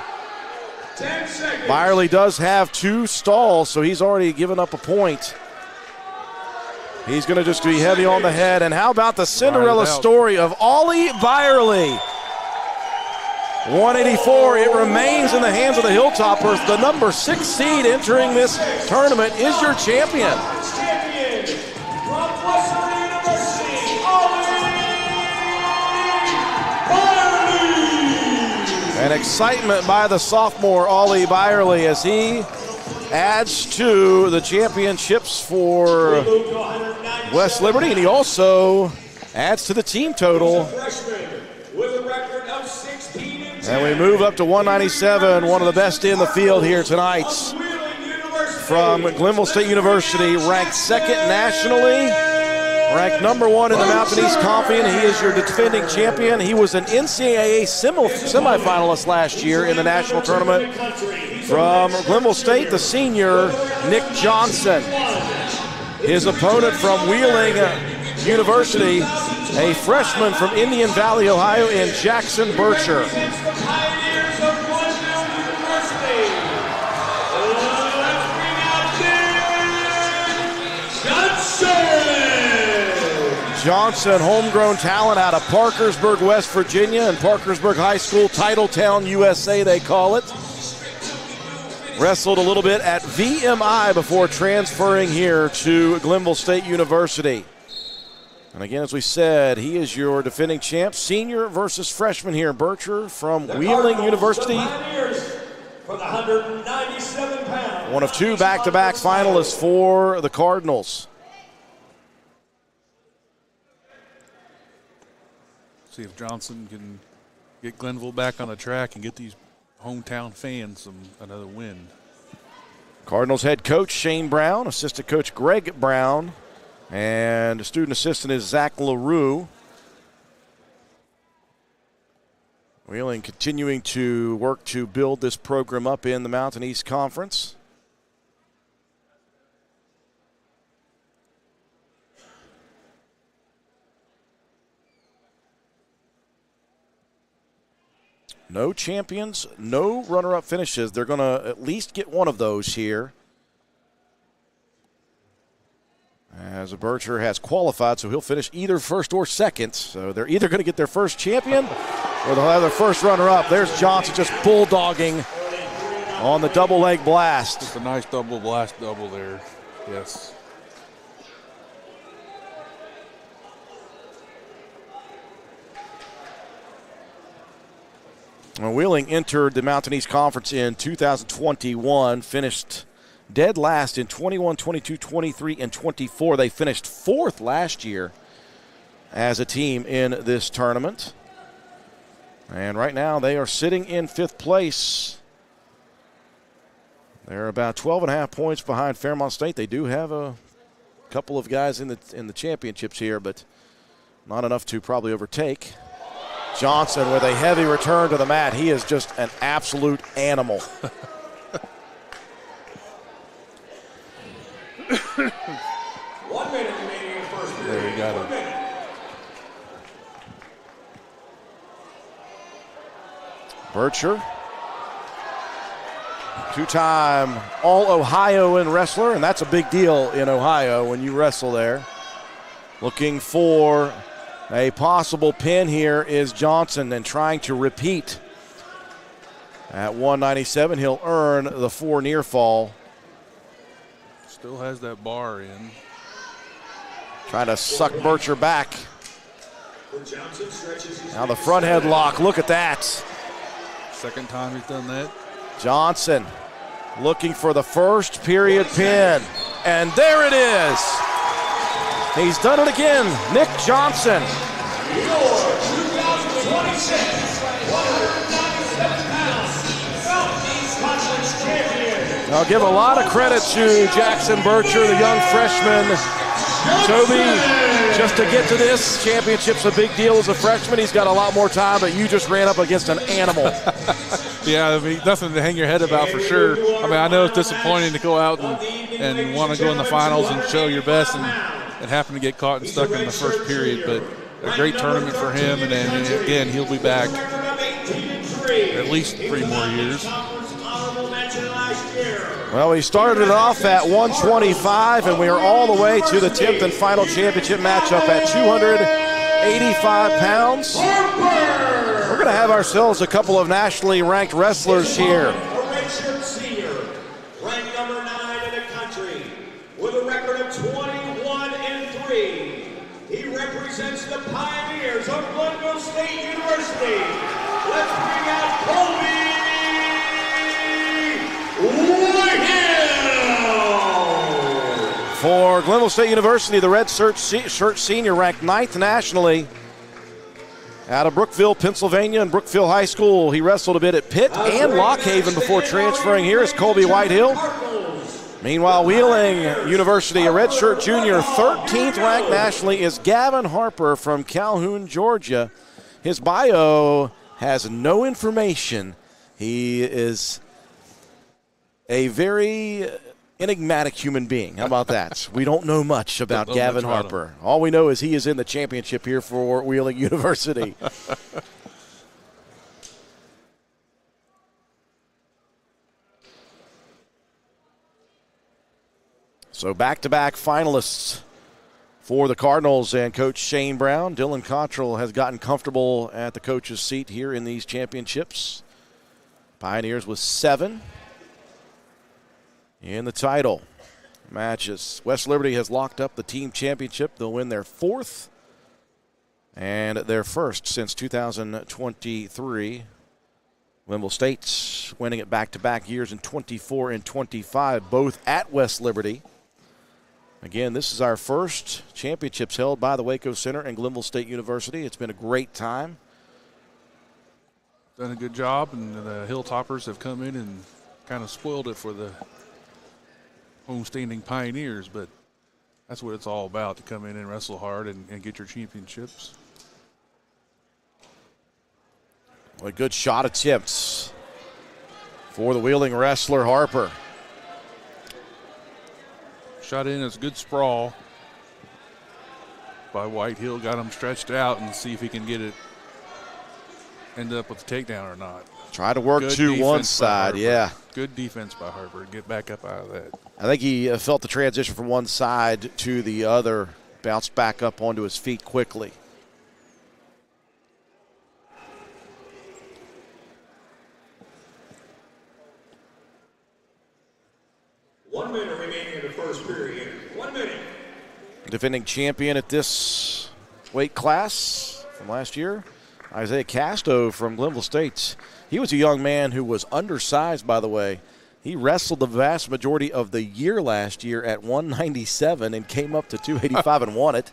10 seconds. Byerly does have 2 stalls, so he's already given up a point. He's going to just be heavy on the head. And how about the Cinderella story of Ali Byerly? 184, it remains in the hands of the Hilltoppers. The number 6 seed entering this tournament is your champion. Champion from Western University, Ali Byerly. And excitement by the sophomore Ali Byerly as he adds to the championships for West Liberty, and he also adds to the team total. And we move up to 197, one of the best in the field here tonight. From Glenville State University, ranked 2nd nationally, ranked number 1 in the Mountain East Conference. He is your defending champion. He was an NCAA semifinalist last year in the national tournament. From Glenville State, the senior, Nick Johnson. His opponent from Wheeling University, a freshman from Indian Valley, Ohio, in Jackson Bircher. Johnson, homegrown talent out of Parkersburg, West Virginia, and Parkersburg High School, Titletown, USA, they call it. Wrestled a little bit at VMI before transferring here to Glenville State University. And again, as we said, he is your defending champ, senior versus freshman here. Bircher from Wheeling University. For the 197 pounds. One of two back-to-back finalists for the Cardinals. See if Johnson can get Glenville back on the track and get these hometown fans another win. Cardinals head coach Shane Brown, assistant coach Greg Brown, and student assistant is Zach LaRue. Wheeling continuing to work to build this program up in the Mountain East Conference. No champions, no runner-up finishes. They're going to at least get one of those here. As Bircher has qualified, so he'll finish either first or second. So they're either going to get their first champion or they'll have their first runner-up. There's Johnson just bulldogging on the double leg blast. Just a nice double blast double there. Yes. Well, Wheeling entered the Mountain East Conference in 2021, finished dead last in 21, 22, 23, and 24. They finished fourth last year as a team in this tournament. And right now they are sitting in fifth place. They're about 12.5 points behind Fairmont State. They do have a couple of guys in the championships here, but not enough to probably overtake. Johnson with a heavy return to the mat. He is just an absolute animal. 1 minute remaining in the first period. There, you got it. Bircher, two-time All-Ohioan wrestler, and that's a big deal in Ohio when you wrestle there. Looking for a possible pin here is Johnson, and trying to repeat. At 197, he'll earn the 4 near fall. Still has that bar in. Trying to suck Bircher back. Now the front headlock, look at that. Second time he's done that. Johnson looking for the first period pin, and there it is. He's done it again, Nick Johnson. Your 2026 197 pounds Southeast Conference champion. I'll give a lot of credit to Jackson Bircher, the young freshman. Toby, just to get to this championship's a big deal as a freshman. He's got a lot more time, but you just ran up against an animal. Yeah, I mean, nothing to hang your head about for sure. I mean, I know it's disappointing to go out and want to go in the finals and show your best and happen to get caught and stuck in the first period, but a great tournament for him, and then again, he'll be back at least 3 more years. Well, we started it off at 125, and we are all the way to the 10th and final championship matchup at 285 pounds. We're going to have ourselves a couple of nationally ranked wrestlers here. Ranked number 9 in the country with a record of 21-3. He represents the Pioneers of Glenville State University. Let's bring out Colby Whitehill. For Glenville State University, the red shirt senior ranked 9th nationally. Out of Brookville, Pennsylvania, and Brookville High School. He wrestled a bit at Pitt and Lockhaven before transferring here is Colby Whitehill. Meanwhile, Wheeling University, a redshirt junior, 13th ranked nationally, is Gavin Harper from Calhoun, Georgia. His bio has no information. He is a very enigmatic human being. How about that? We don't know much about Gavin Harper. All we know is he is in the championship here for Wheeling University. So back-to-back finalists for the Cardinals and Coach Shane Brown. Dylan Cottrell has gotten comfortable at the coach's seat here in these championships. Pioneers with 7 in the title matches. West Liberty has locked up the team championship. They'll win their 4th and their 1st since 2023. Linville State's winning it back-to-back years in 24 and 25, both at West Liberty. Again, this is our first championships held by the Waco Center and Glenville State University. It's been a great time. Done a good job, and the Hilltoppers have come in and kind of spoiled it for the homestanding Pioneers, but that's what it's all about, to come in and wrestle hard and get your championships. Well, a good shot attempts for the Wheeling wrestler Harper. Shot in as a good sprawl by Whitehill. Got him stretched out and see if he can get it, end up with a takedown or not. Try to work to one side, yeah. Good defense by Harper. Get back up out of that. I think he felt the transition from one side to the other, bounced back up onto his feet quickly. One minute remaining in the first period. 1 minute. Defending champion at this weight class from last year, Isaiah Casto from Glenville State. He was a young man who was undersized, by the way. He wrestled the vast majority of the year last year at 197 and came up to 285 and won it.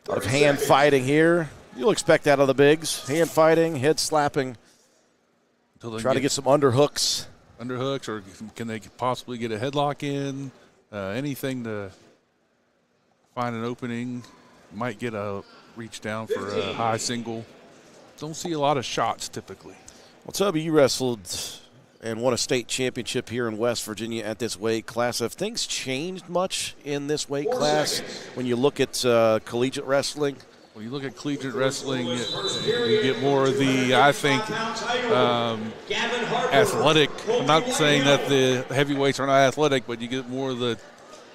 Of hand fighting here. You'll expect that of the bigs. Hand fighting, head slapping. Try to get some underhooks. Underhooks, or can they possibly get a headlock in? Anything to find an opening. Might get a reach down for a high single. Don't see a lot of shots typically. Well, Toby, you wrestled and won a state championship here in West Virginia at this weight class. Have things changed much in this weight class when you look at collegiate wrestling? When you look at collegiate wrestling, you get more of the, I think, athletic. I'm not saying that the heavyweights are not athletic, but you get more of the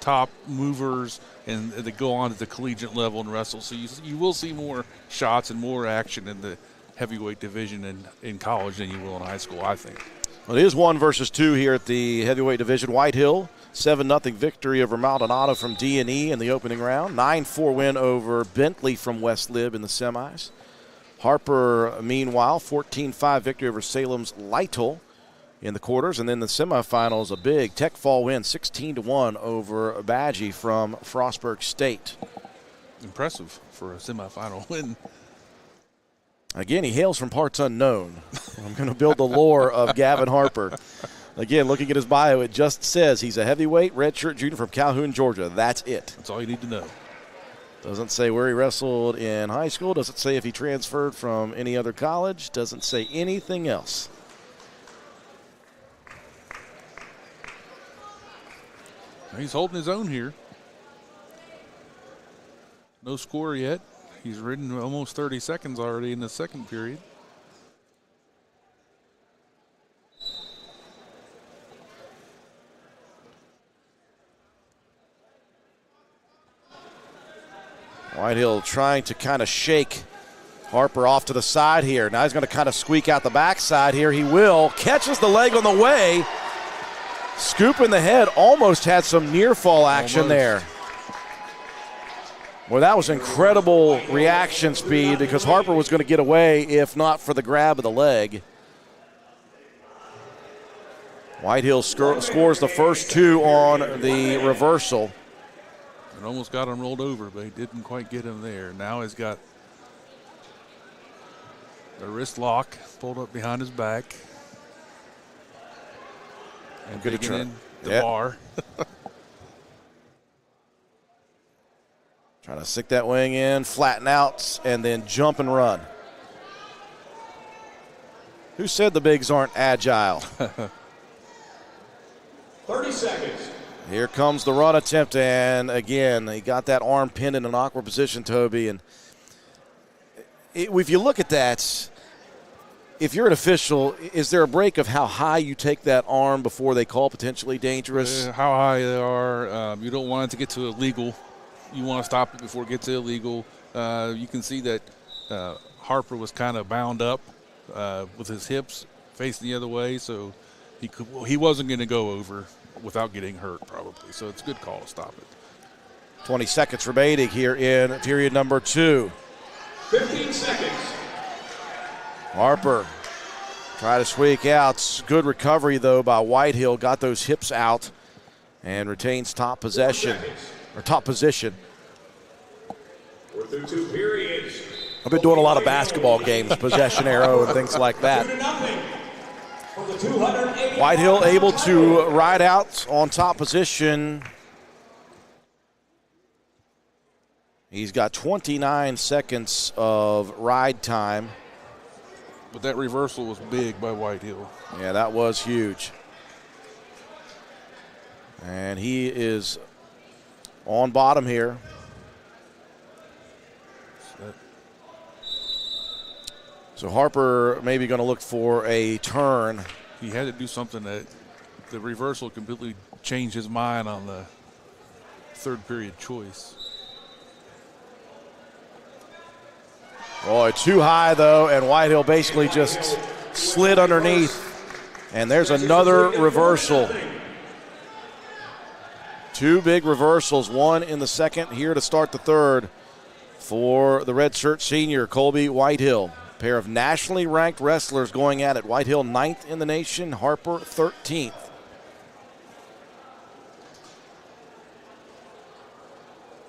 top movers and they go on to the collegiate level and wrestle. So you will see more shots and more action in the heavyweight division in college than you will in high school, I think. Well, it is 1 versus 2 here at the heavyweight division. Whitehill, 7-0 victory over Maldonado from D&E in the opening round. 9-4 win over Bentley from West Lib in the semis. Harper, meanwhile, 14-5 victory over Salem's Lytle in the quarters. And then the semifinals, a big Tech Fall win, 16-1 over Badgie from Frostburg State. Impressive for a semifinal win. Again, he hails from parts unknown. I'm going to build the lore of Gavin Harper. Again, looking at his bio, it just says he's a heavyweight redshirt junior from Calhoun, Georgia. That's it. That's all you need to know. Doesn't say where he wrestled in high school. Doesn't say if he transferred from any other college. Doesn't say anything else. He's holding his own here. No score yet. He's ridden almost 30 seconds already in the second period. Whitehill trying to kind of shake Harper off to the side here. Now he's going to kind of squeak out the backside here. He will. Catches the leg on the way. Scoop in the head. Almost had some near fall action there. Well, that was incredible reaction speed because Harper was going to get away if not for the grab of the leg. Whitehill scores the first 2 on the reversal. It almost got him rolled over, but he didn't quite get him there. Now he's got the wrist lock pulled up behind his back. And digging in the bar. Trying to stick that wing in, flatten out, and then jump and run. Who said the bigs aren't agile? 30 seconds. Here comes the run attempt, and again, he got that arm pinned in an awkward position, Toby. And if you look at that, if you're an official, is there a break of how high you take that arm before they call potentially dangerous? How high they are. You don't want it to get to illegal. You want to stop it before it gets illegal. You can see that Harper was kind of bound up with his hips facing the other way, so he wasn't going to go over without getting hurt probably. So it's a good call to stop it. 20 seconds remaining here in period number 2. 15 seconds. Harper try to squeak out. Good recovery, though, by Whitehill. Got those hips out and retains top possession, or top position. We're through 2 periods. I've been doing a lot of basketball games, possession arrow and things like that. 2-0 for the 280. Whitehill able to ride out on top position. He's got 29 seconds of ride time. But that reversal was big by Whitehill. Yeah, that was huge. And he is on bottom here. So Harper maybe going to look for a turn. He had to do something that the reversal completely changed his mind on the third period choice. Oh, too high, though, and Whitehill basically just slid underneath. And there's another reversal. 2 big reversals, one in the second here to start the third for the red shirt senior, Colby Whitehill. A pair of nationally ranked wrestlers going at it. Whitehill 9th in the nation, Harper 13th.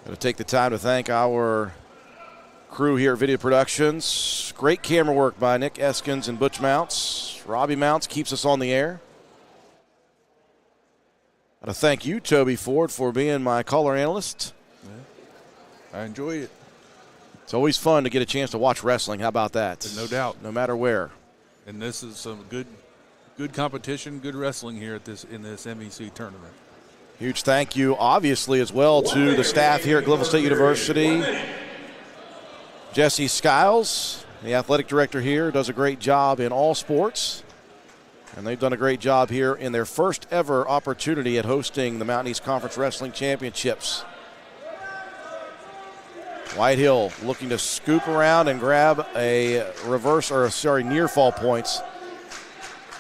Going to take the time to thank our crew here at Video Productions. Great camera work by Nick Eskins and Butch Mounts. Robbie Mounts keeps us on the air. I want to thank you, Toby Ford, for being my color analyst. Yeah, I enjoy it. It's always fun to get a chance to watch wrestling. How about that? No doubt. No matter where. And this is some good competition, good wrestling here in this MEC tournament. Huge thank you, obviously, as well to the staff here at Glenville State University. Jesse Skiles, the athletic director here, does a great job in all sports. And they've done a great job here in their first ever opportunity at hosting the Mountain East Conference Wrestling Championships. Whitehill looking to scoop around and grab a near fall points.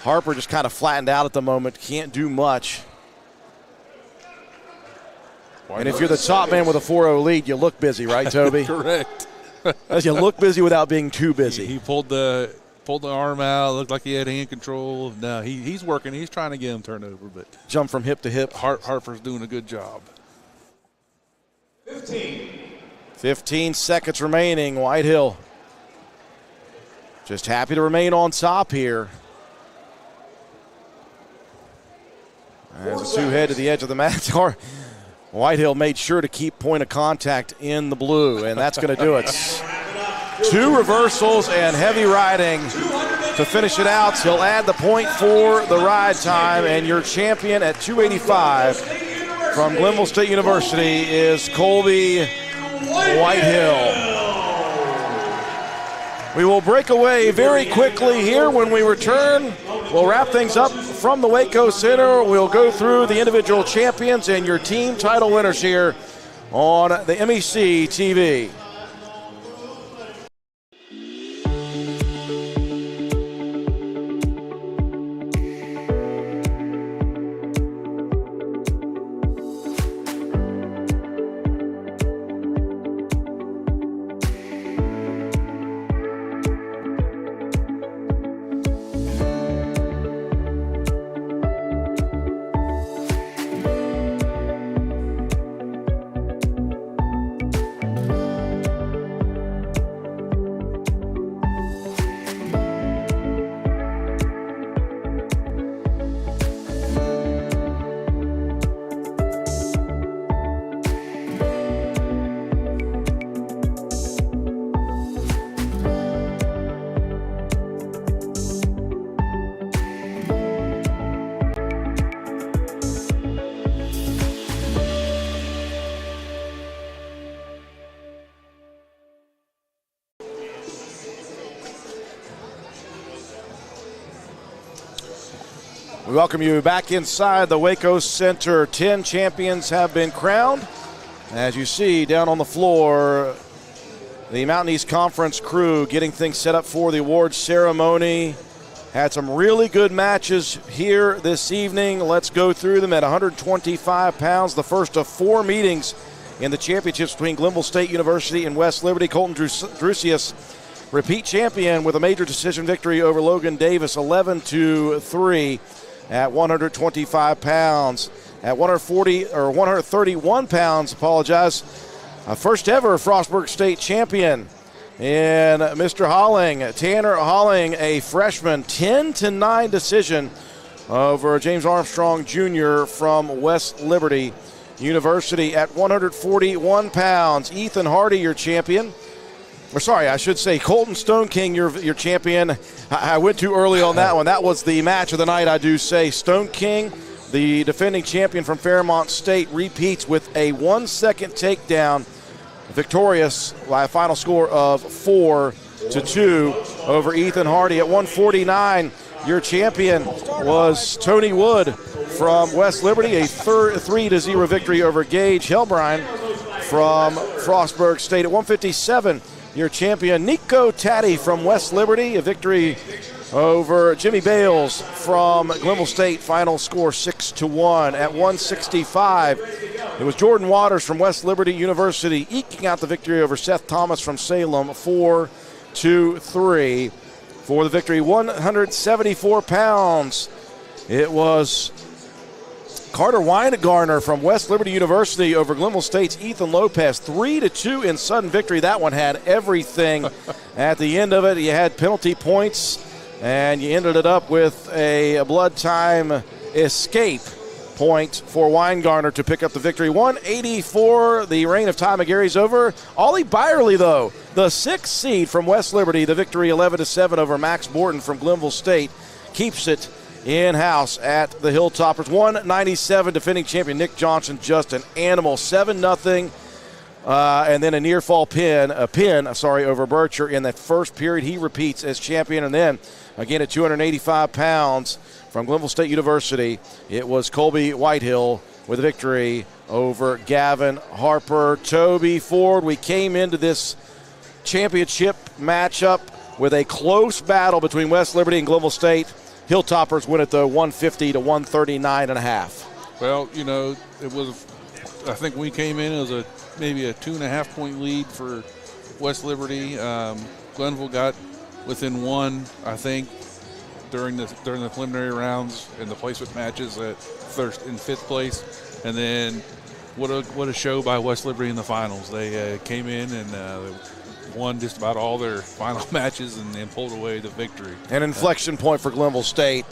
Harper just kind of flattened out at the moment, can't do much. And if you're the top man with a 4-0 lead, you look busy, right, Toby? Correct. You look busy without being too busy. He pulled the arm out. Looked like he had hand control. No, he's working. He's trying to get him turned over, but jump from hip to hip. Harper's doing a good job. 15 seconds remaining. Whitehill just happy to remain on top here. As the 2 head to the edge of the mat. Whitehill made sure to keep point of contact in the blue, and that's going to do it. 2 reversals and heavy riding to finish it out. He'll add the point for the ride time, and your champion at 285 from Glenville State University is Colby Whitehill. We will break away very quickly here. When we return, we'll wrap things up from the Waco Center. We'll go through the individual champions and your team title winners here on the MEC TV. We welcome you back inside the Waco Center. 10 champions have been crowned. As you see down on the floor, the Mountain East Conference crew getting things set up for the awards ceremony. Had some really good matches here this evening. Let's go through them at 125 pounds. The first of 4 meetings in the championships between Glenville State University and West Liberty. Colton Drusius, repeat champion with a major decision victory over Logan Davis, 11-3 at 125 pounds. At 131 pounds, first ever Frostburg State champion. And Mr. Holling, Tanner Holling, a freshman, 10-9 decision over James Armstrong Jr. from West Liberty University. At 141 pounds, Ethan Hardy, your champion. Or sorry, I should say Colton Stone King, your champion. I went too early on that one. That was the match of the night, I do say. Stone King, the defending champion from Fairmont State, repeats with a 1-second takedown. Victorious by a final score of 4-2 over Ethan Hardy. At 149, your champion was Tony Wood from West Liberty, a 3-0 victory over Gage Helbrine from Frostburg State. At 157, your champion Nico Taddy from West Liberty, a victory over Jimmy Bales from Glenville State, final score 6-1. At 165, it was Jordan Waters from West Liberty University eking out the victory over Seth Thomas from Salem, 4-3 for the victory. 174 pounds, it was Carter Weingartner from West Liberty University over Glenville State's Ethan Lopez, 3-2 in sudden victory. That one had everything at the end of it. You had penalty points, and you ended it up with a blood time escape point for Weingartner to pick up the victory. 184, the reign of Ty McGarry's over. Ollie Byerly, though, the 6th seed from West Liberty, the victory 11-7 over Max Borton from Glenville State, keeps it in-house at the Hilltoppers. 197, defending champion Nick Johnson, just an animal, 7-0. And then a near fall pin over Bircher in that first period. He repeats as champion. And then again at 285 pounds from Glenville State University, it was Colby Whitehill with a victory over Gavin Harper. Toby Ford, we came into this championship matchup with a close battle between West Liberty and Glenville State. Hilltoppers win it, though, 150 to 139.5. Well, you know, it was, I think when we came in, it was maybe a 2.5-point lead for West Liberty. Glenville got within 1, I think, during the preliminary rounds and the placement matches at first and 5th place. And then what a show by West Liberty in the finals. They came in and won just about all their final matches and then pulled away the victory. An inflection point for Glenville State.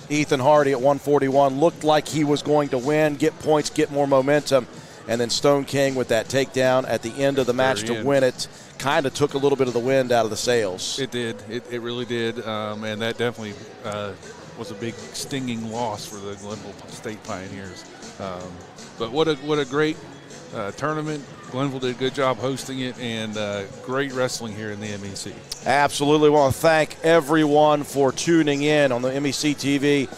Ethan Hardy at 141 looked like he was going to win, get points, get more momentum. And then Stone King with that takedown at the end of the match to win it kind of took a little bit of the wind out of the sails. It did. It really did. And that definitely was a big stinging loss for the Glenville State Pioneers. But what a great tournament. Glenville did a good job hosting it, and great wrestling here in the MEC. Absolutely. Want to thank everyone for tuning in on the MEC TV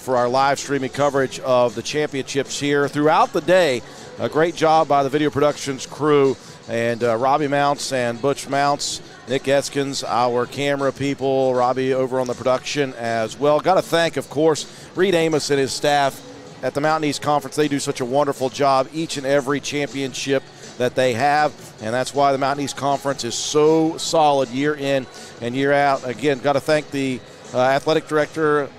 for our live streaming coverage of the championships here throughout the day. A great job by the video productions crew and Robbie Mounts and Butch Mounts, Nick Eskins, our camera people, Robbie over on the production as well. Got to thank, of course, Reed Amos and his staff at the Mountain East Conference. They do such a wonderful job each and every championship that they have, and that's why the Mountain East Conference is so solid year in and year out. Again, got to thank the athletic director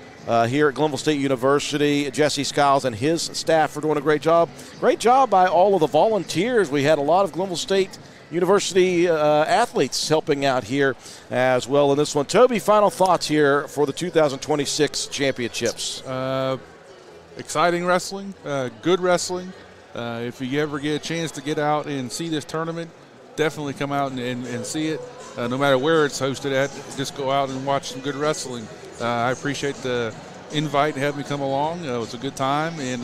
here at Glenville State University, Jesse Skiles, and his staff for doing a great job. Great job by all of the volunteers. We had a lot of Glenville State University athletes helping out here as well in this one. Toby, final thoughts here for the 2026 championships. Exciting wrestling, good wrestling. If you ever get a chance to get out and see this tournament, definitely come out and see it. No matter where it's hosted at, just go out and watch some good wrestling. I appreciate the invite and having me come along. It was a good time, and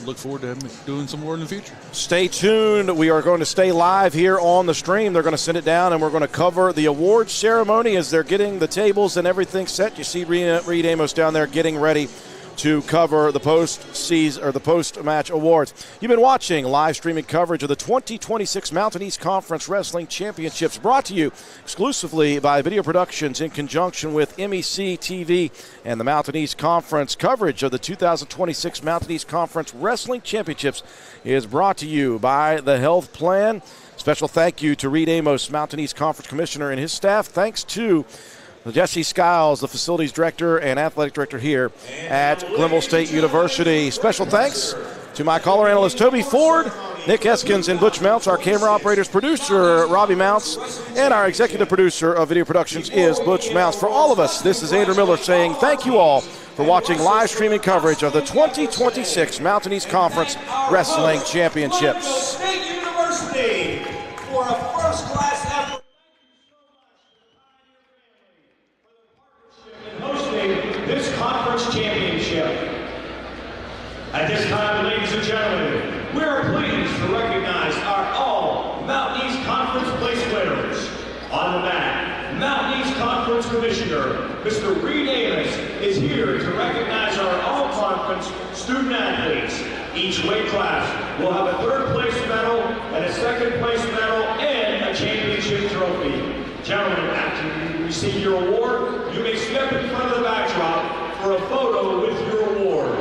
look forward to him doing some more in the future. Stay tuned. We are going to stay live here on the stream. They're going to send it down, and we're going to cover the awards ceremony as they're getting the tables and everything set. You see Reed Amos down there getting ready to cover the post-match awards. You've been watching live streaming coverage of the 2026 Mountain East Conference Wrestling Championships, brought to you exclusively by Video Productions in conjunction with MEC TV and the Mountain East Conference. Coverage of the 2026 Mountain East Conference Wrestling Championships is brought to you by the Health Plan. Special thank you to Reed Amos, Mountain East Conference Commissioner, and his staff. Thanks to Jesse Skiles, the Facilities Director and Athletic Director here at Glenville State University. Special thanks to my caller analyst, Toby Ford, Nick Eskins, and Butch Mounts. Our camera operators, producer, Robbie Mounts, and our executive producer of Video Productions is Butch Mounts. For all of us, this is Andrew Miller saying thank you all for watching live streaming coverage of the 2026 Mountain East Conference Wrestling Championships. State University for a first-class effort. This conference championship. At this time, ladies and gentlemen, we are pleased to recognize our all Mountain East Conference place winners. On the mat, Mountain East Conference Commissioner, Mr. Reed Amos, is here to recognize our all-conference student athletes. Each weight class will have a third-place medal and a second-place medal and a championship trophy. Gentlemen, after you receive your award, you may step in front of the backdrop for a photo with your award.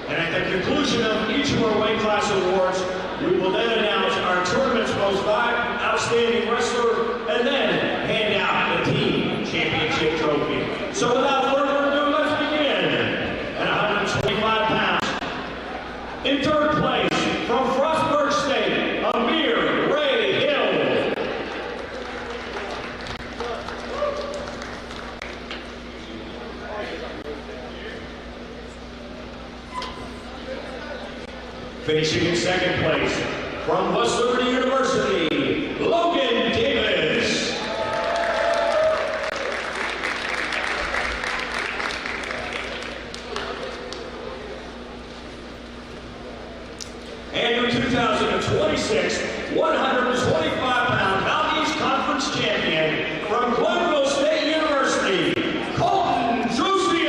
And at the conclusion of each of our weight class awards, we will then announce our tournament's most outstanding wrestler and then hand out the team championship trophy. So without further ado, let's begin. At 125 pounds, in third place from Frostburg State, Amir Ray Hill. Finishing in second place, from West Liberty University, Logan Davis. And your 2026 125-pound Mountain East Conference champion from Glenville State University, Colton Drusius.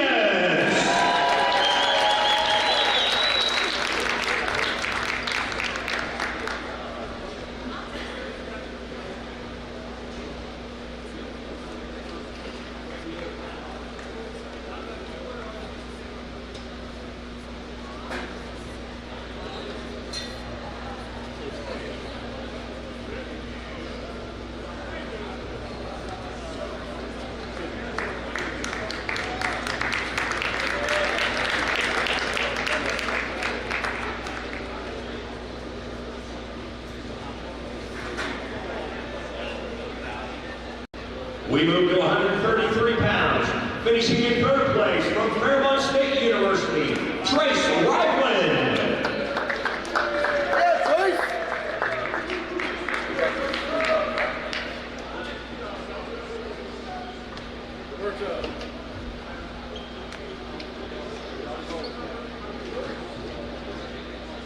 We move to 133 pounds, finishing in third place from Fairmont State University, Trace Ragland.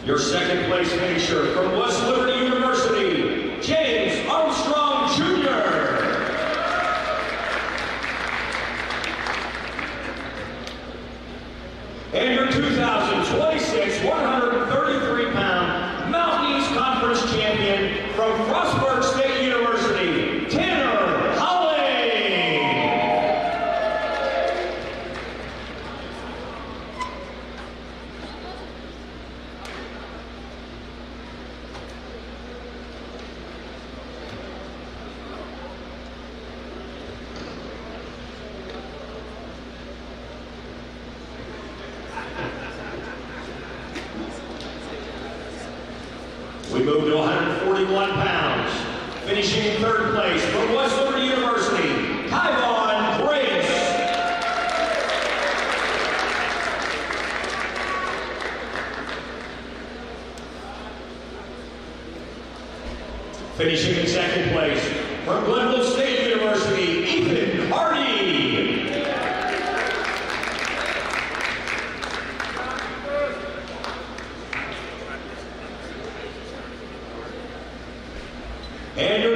Your second place finisher from West Liberty University, James Armstrong Jr. And your 2026 133-pound Mountain East Conference champion from Frostburg State University, Tanner Holly. We move to 141 pounds, finishing in third place from West Liberty University, Kyvon Grace. Finishing in second place from Glenville State University, Ethan Hardy.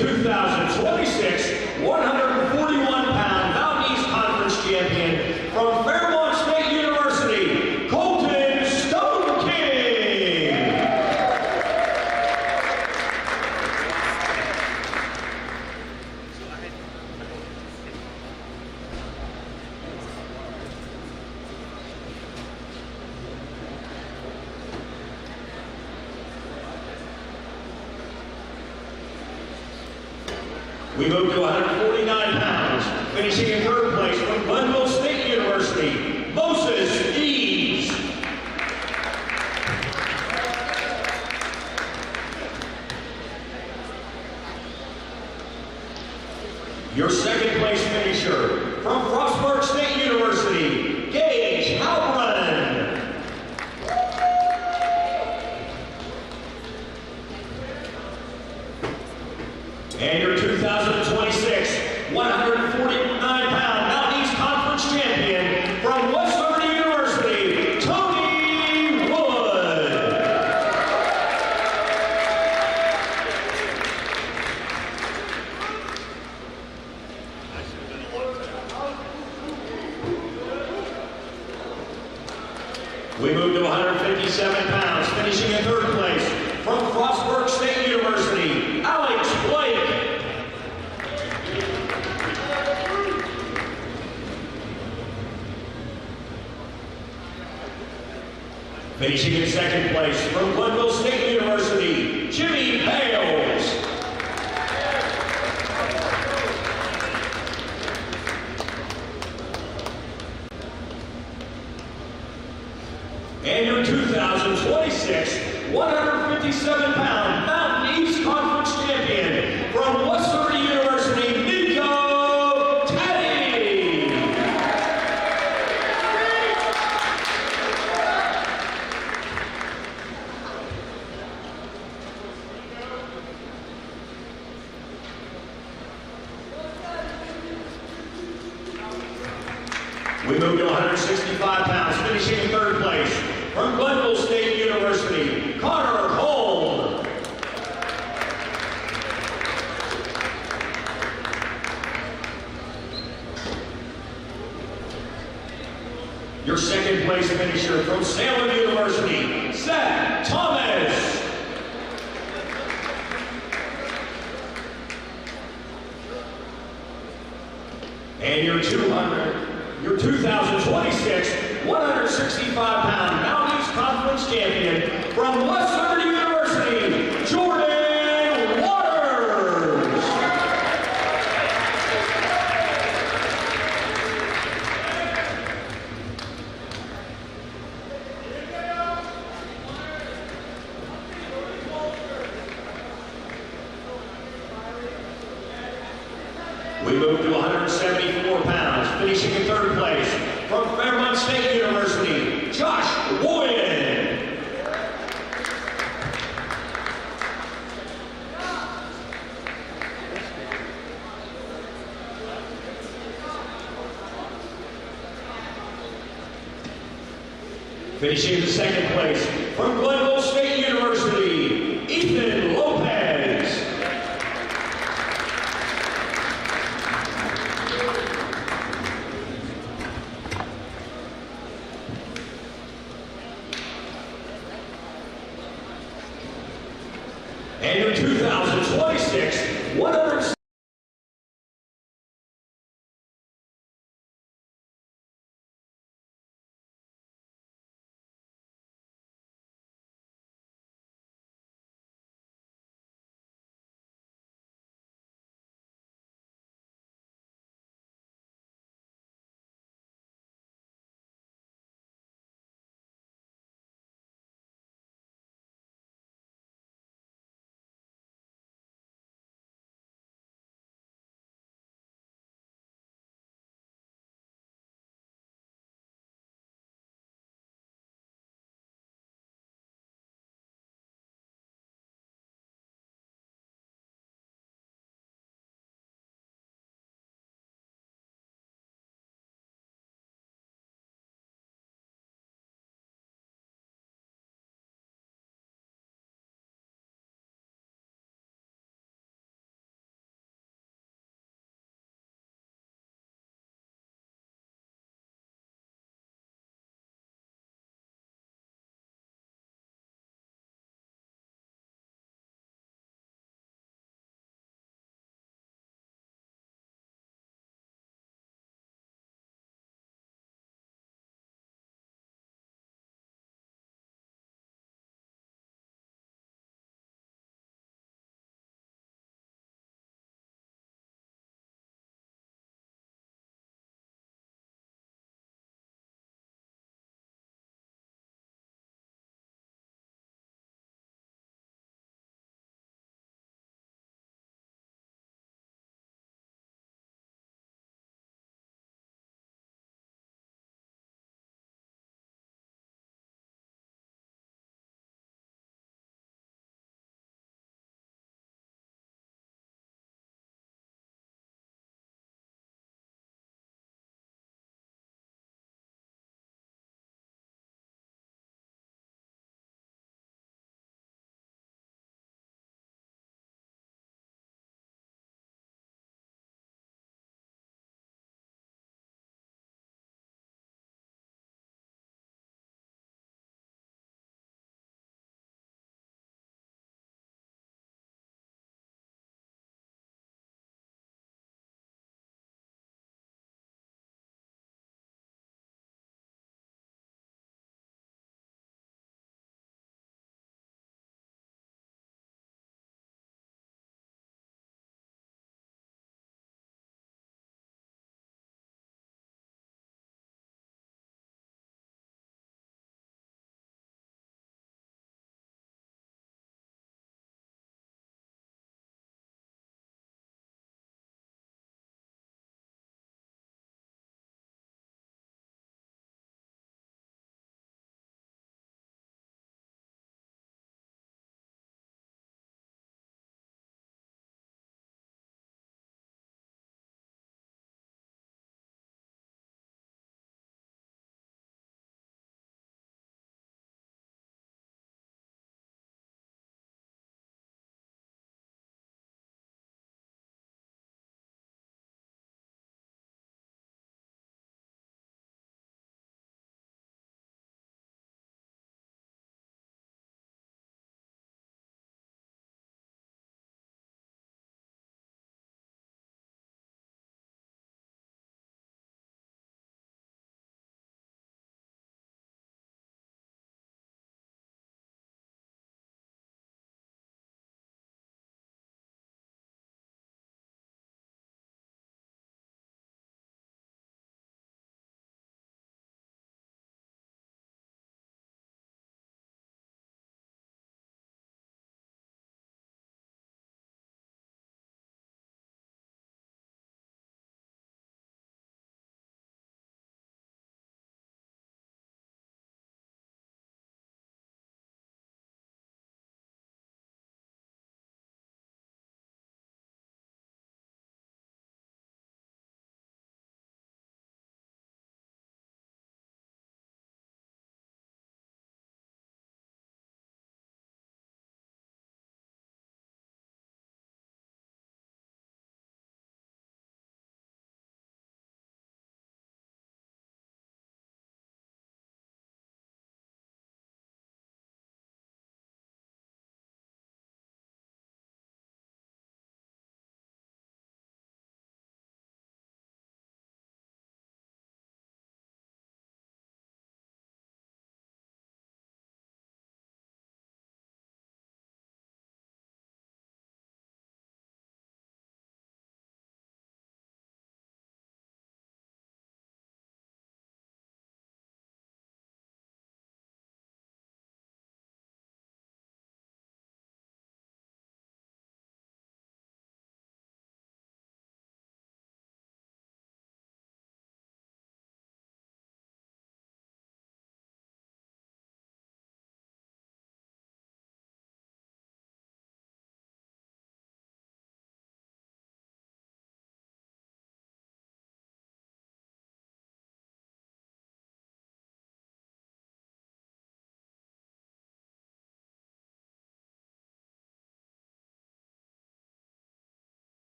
2026 141-pound Mountain East Conference champion from Fairmont State University, Colton Stone King. We move to 149 pounds, finishing in third place from Glenville State University, Moses Eaves. Your second place finisher from Frostburg State University, Gage Halperin. And your 2026 149-pound Mountain East Conference champion from West Liberty University, Tony Wood. We move to 157 pounds, finishing in third place from Frostburg State University, Alex Blake. Finishing in second place from Glenville State University, Jimmy Bales. And your 2026 157-pound Mountain East Conference champion from West Liberty University, Nico Teddy. We move to 165 pounds, finishing in third place from Glenville State University, Connor Holm. Your second place finisher from Salem University, Seth Thomas. And your 2026 165-pound Mountain East Conference champion from West Liberty University, Jordan Waters. We move to 174 pounds, finishing in third place from Fairmont State University, Josh Woyen. Finishing in second place from Glenville State University, Ethan Lopez. And your 2026 100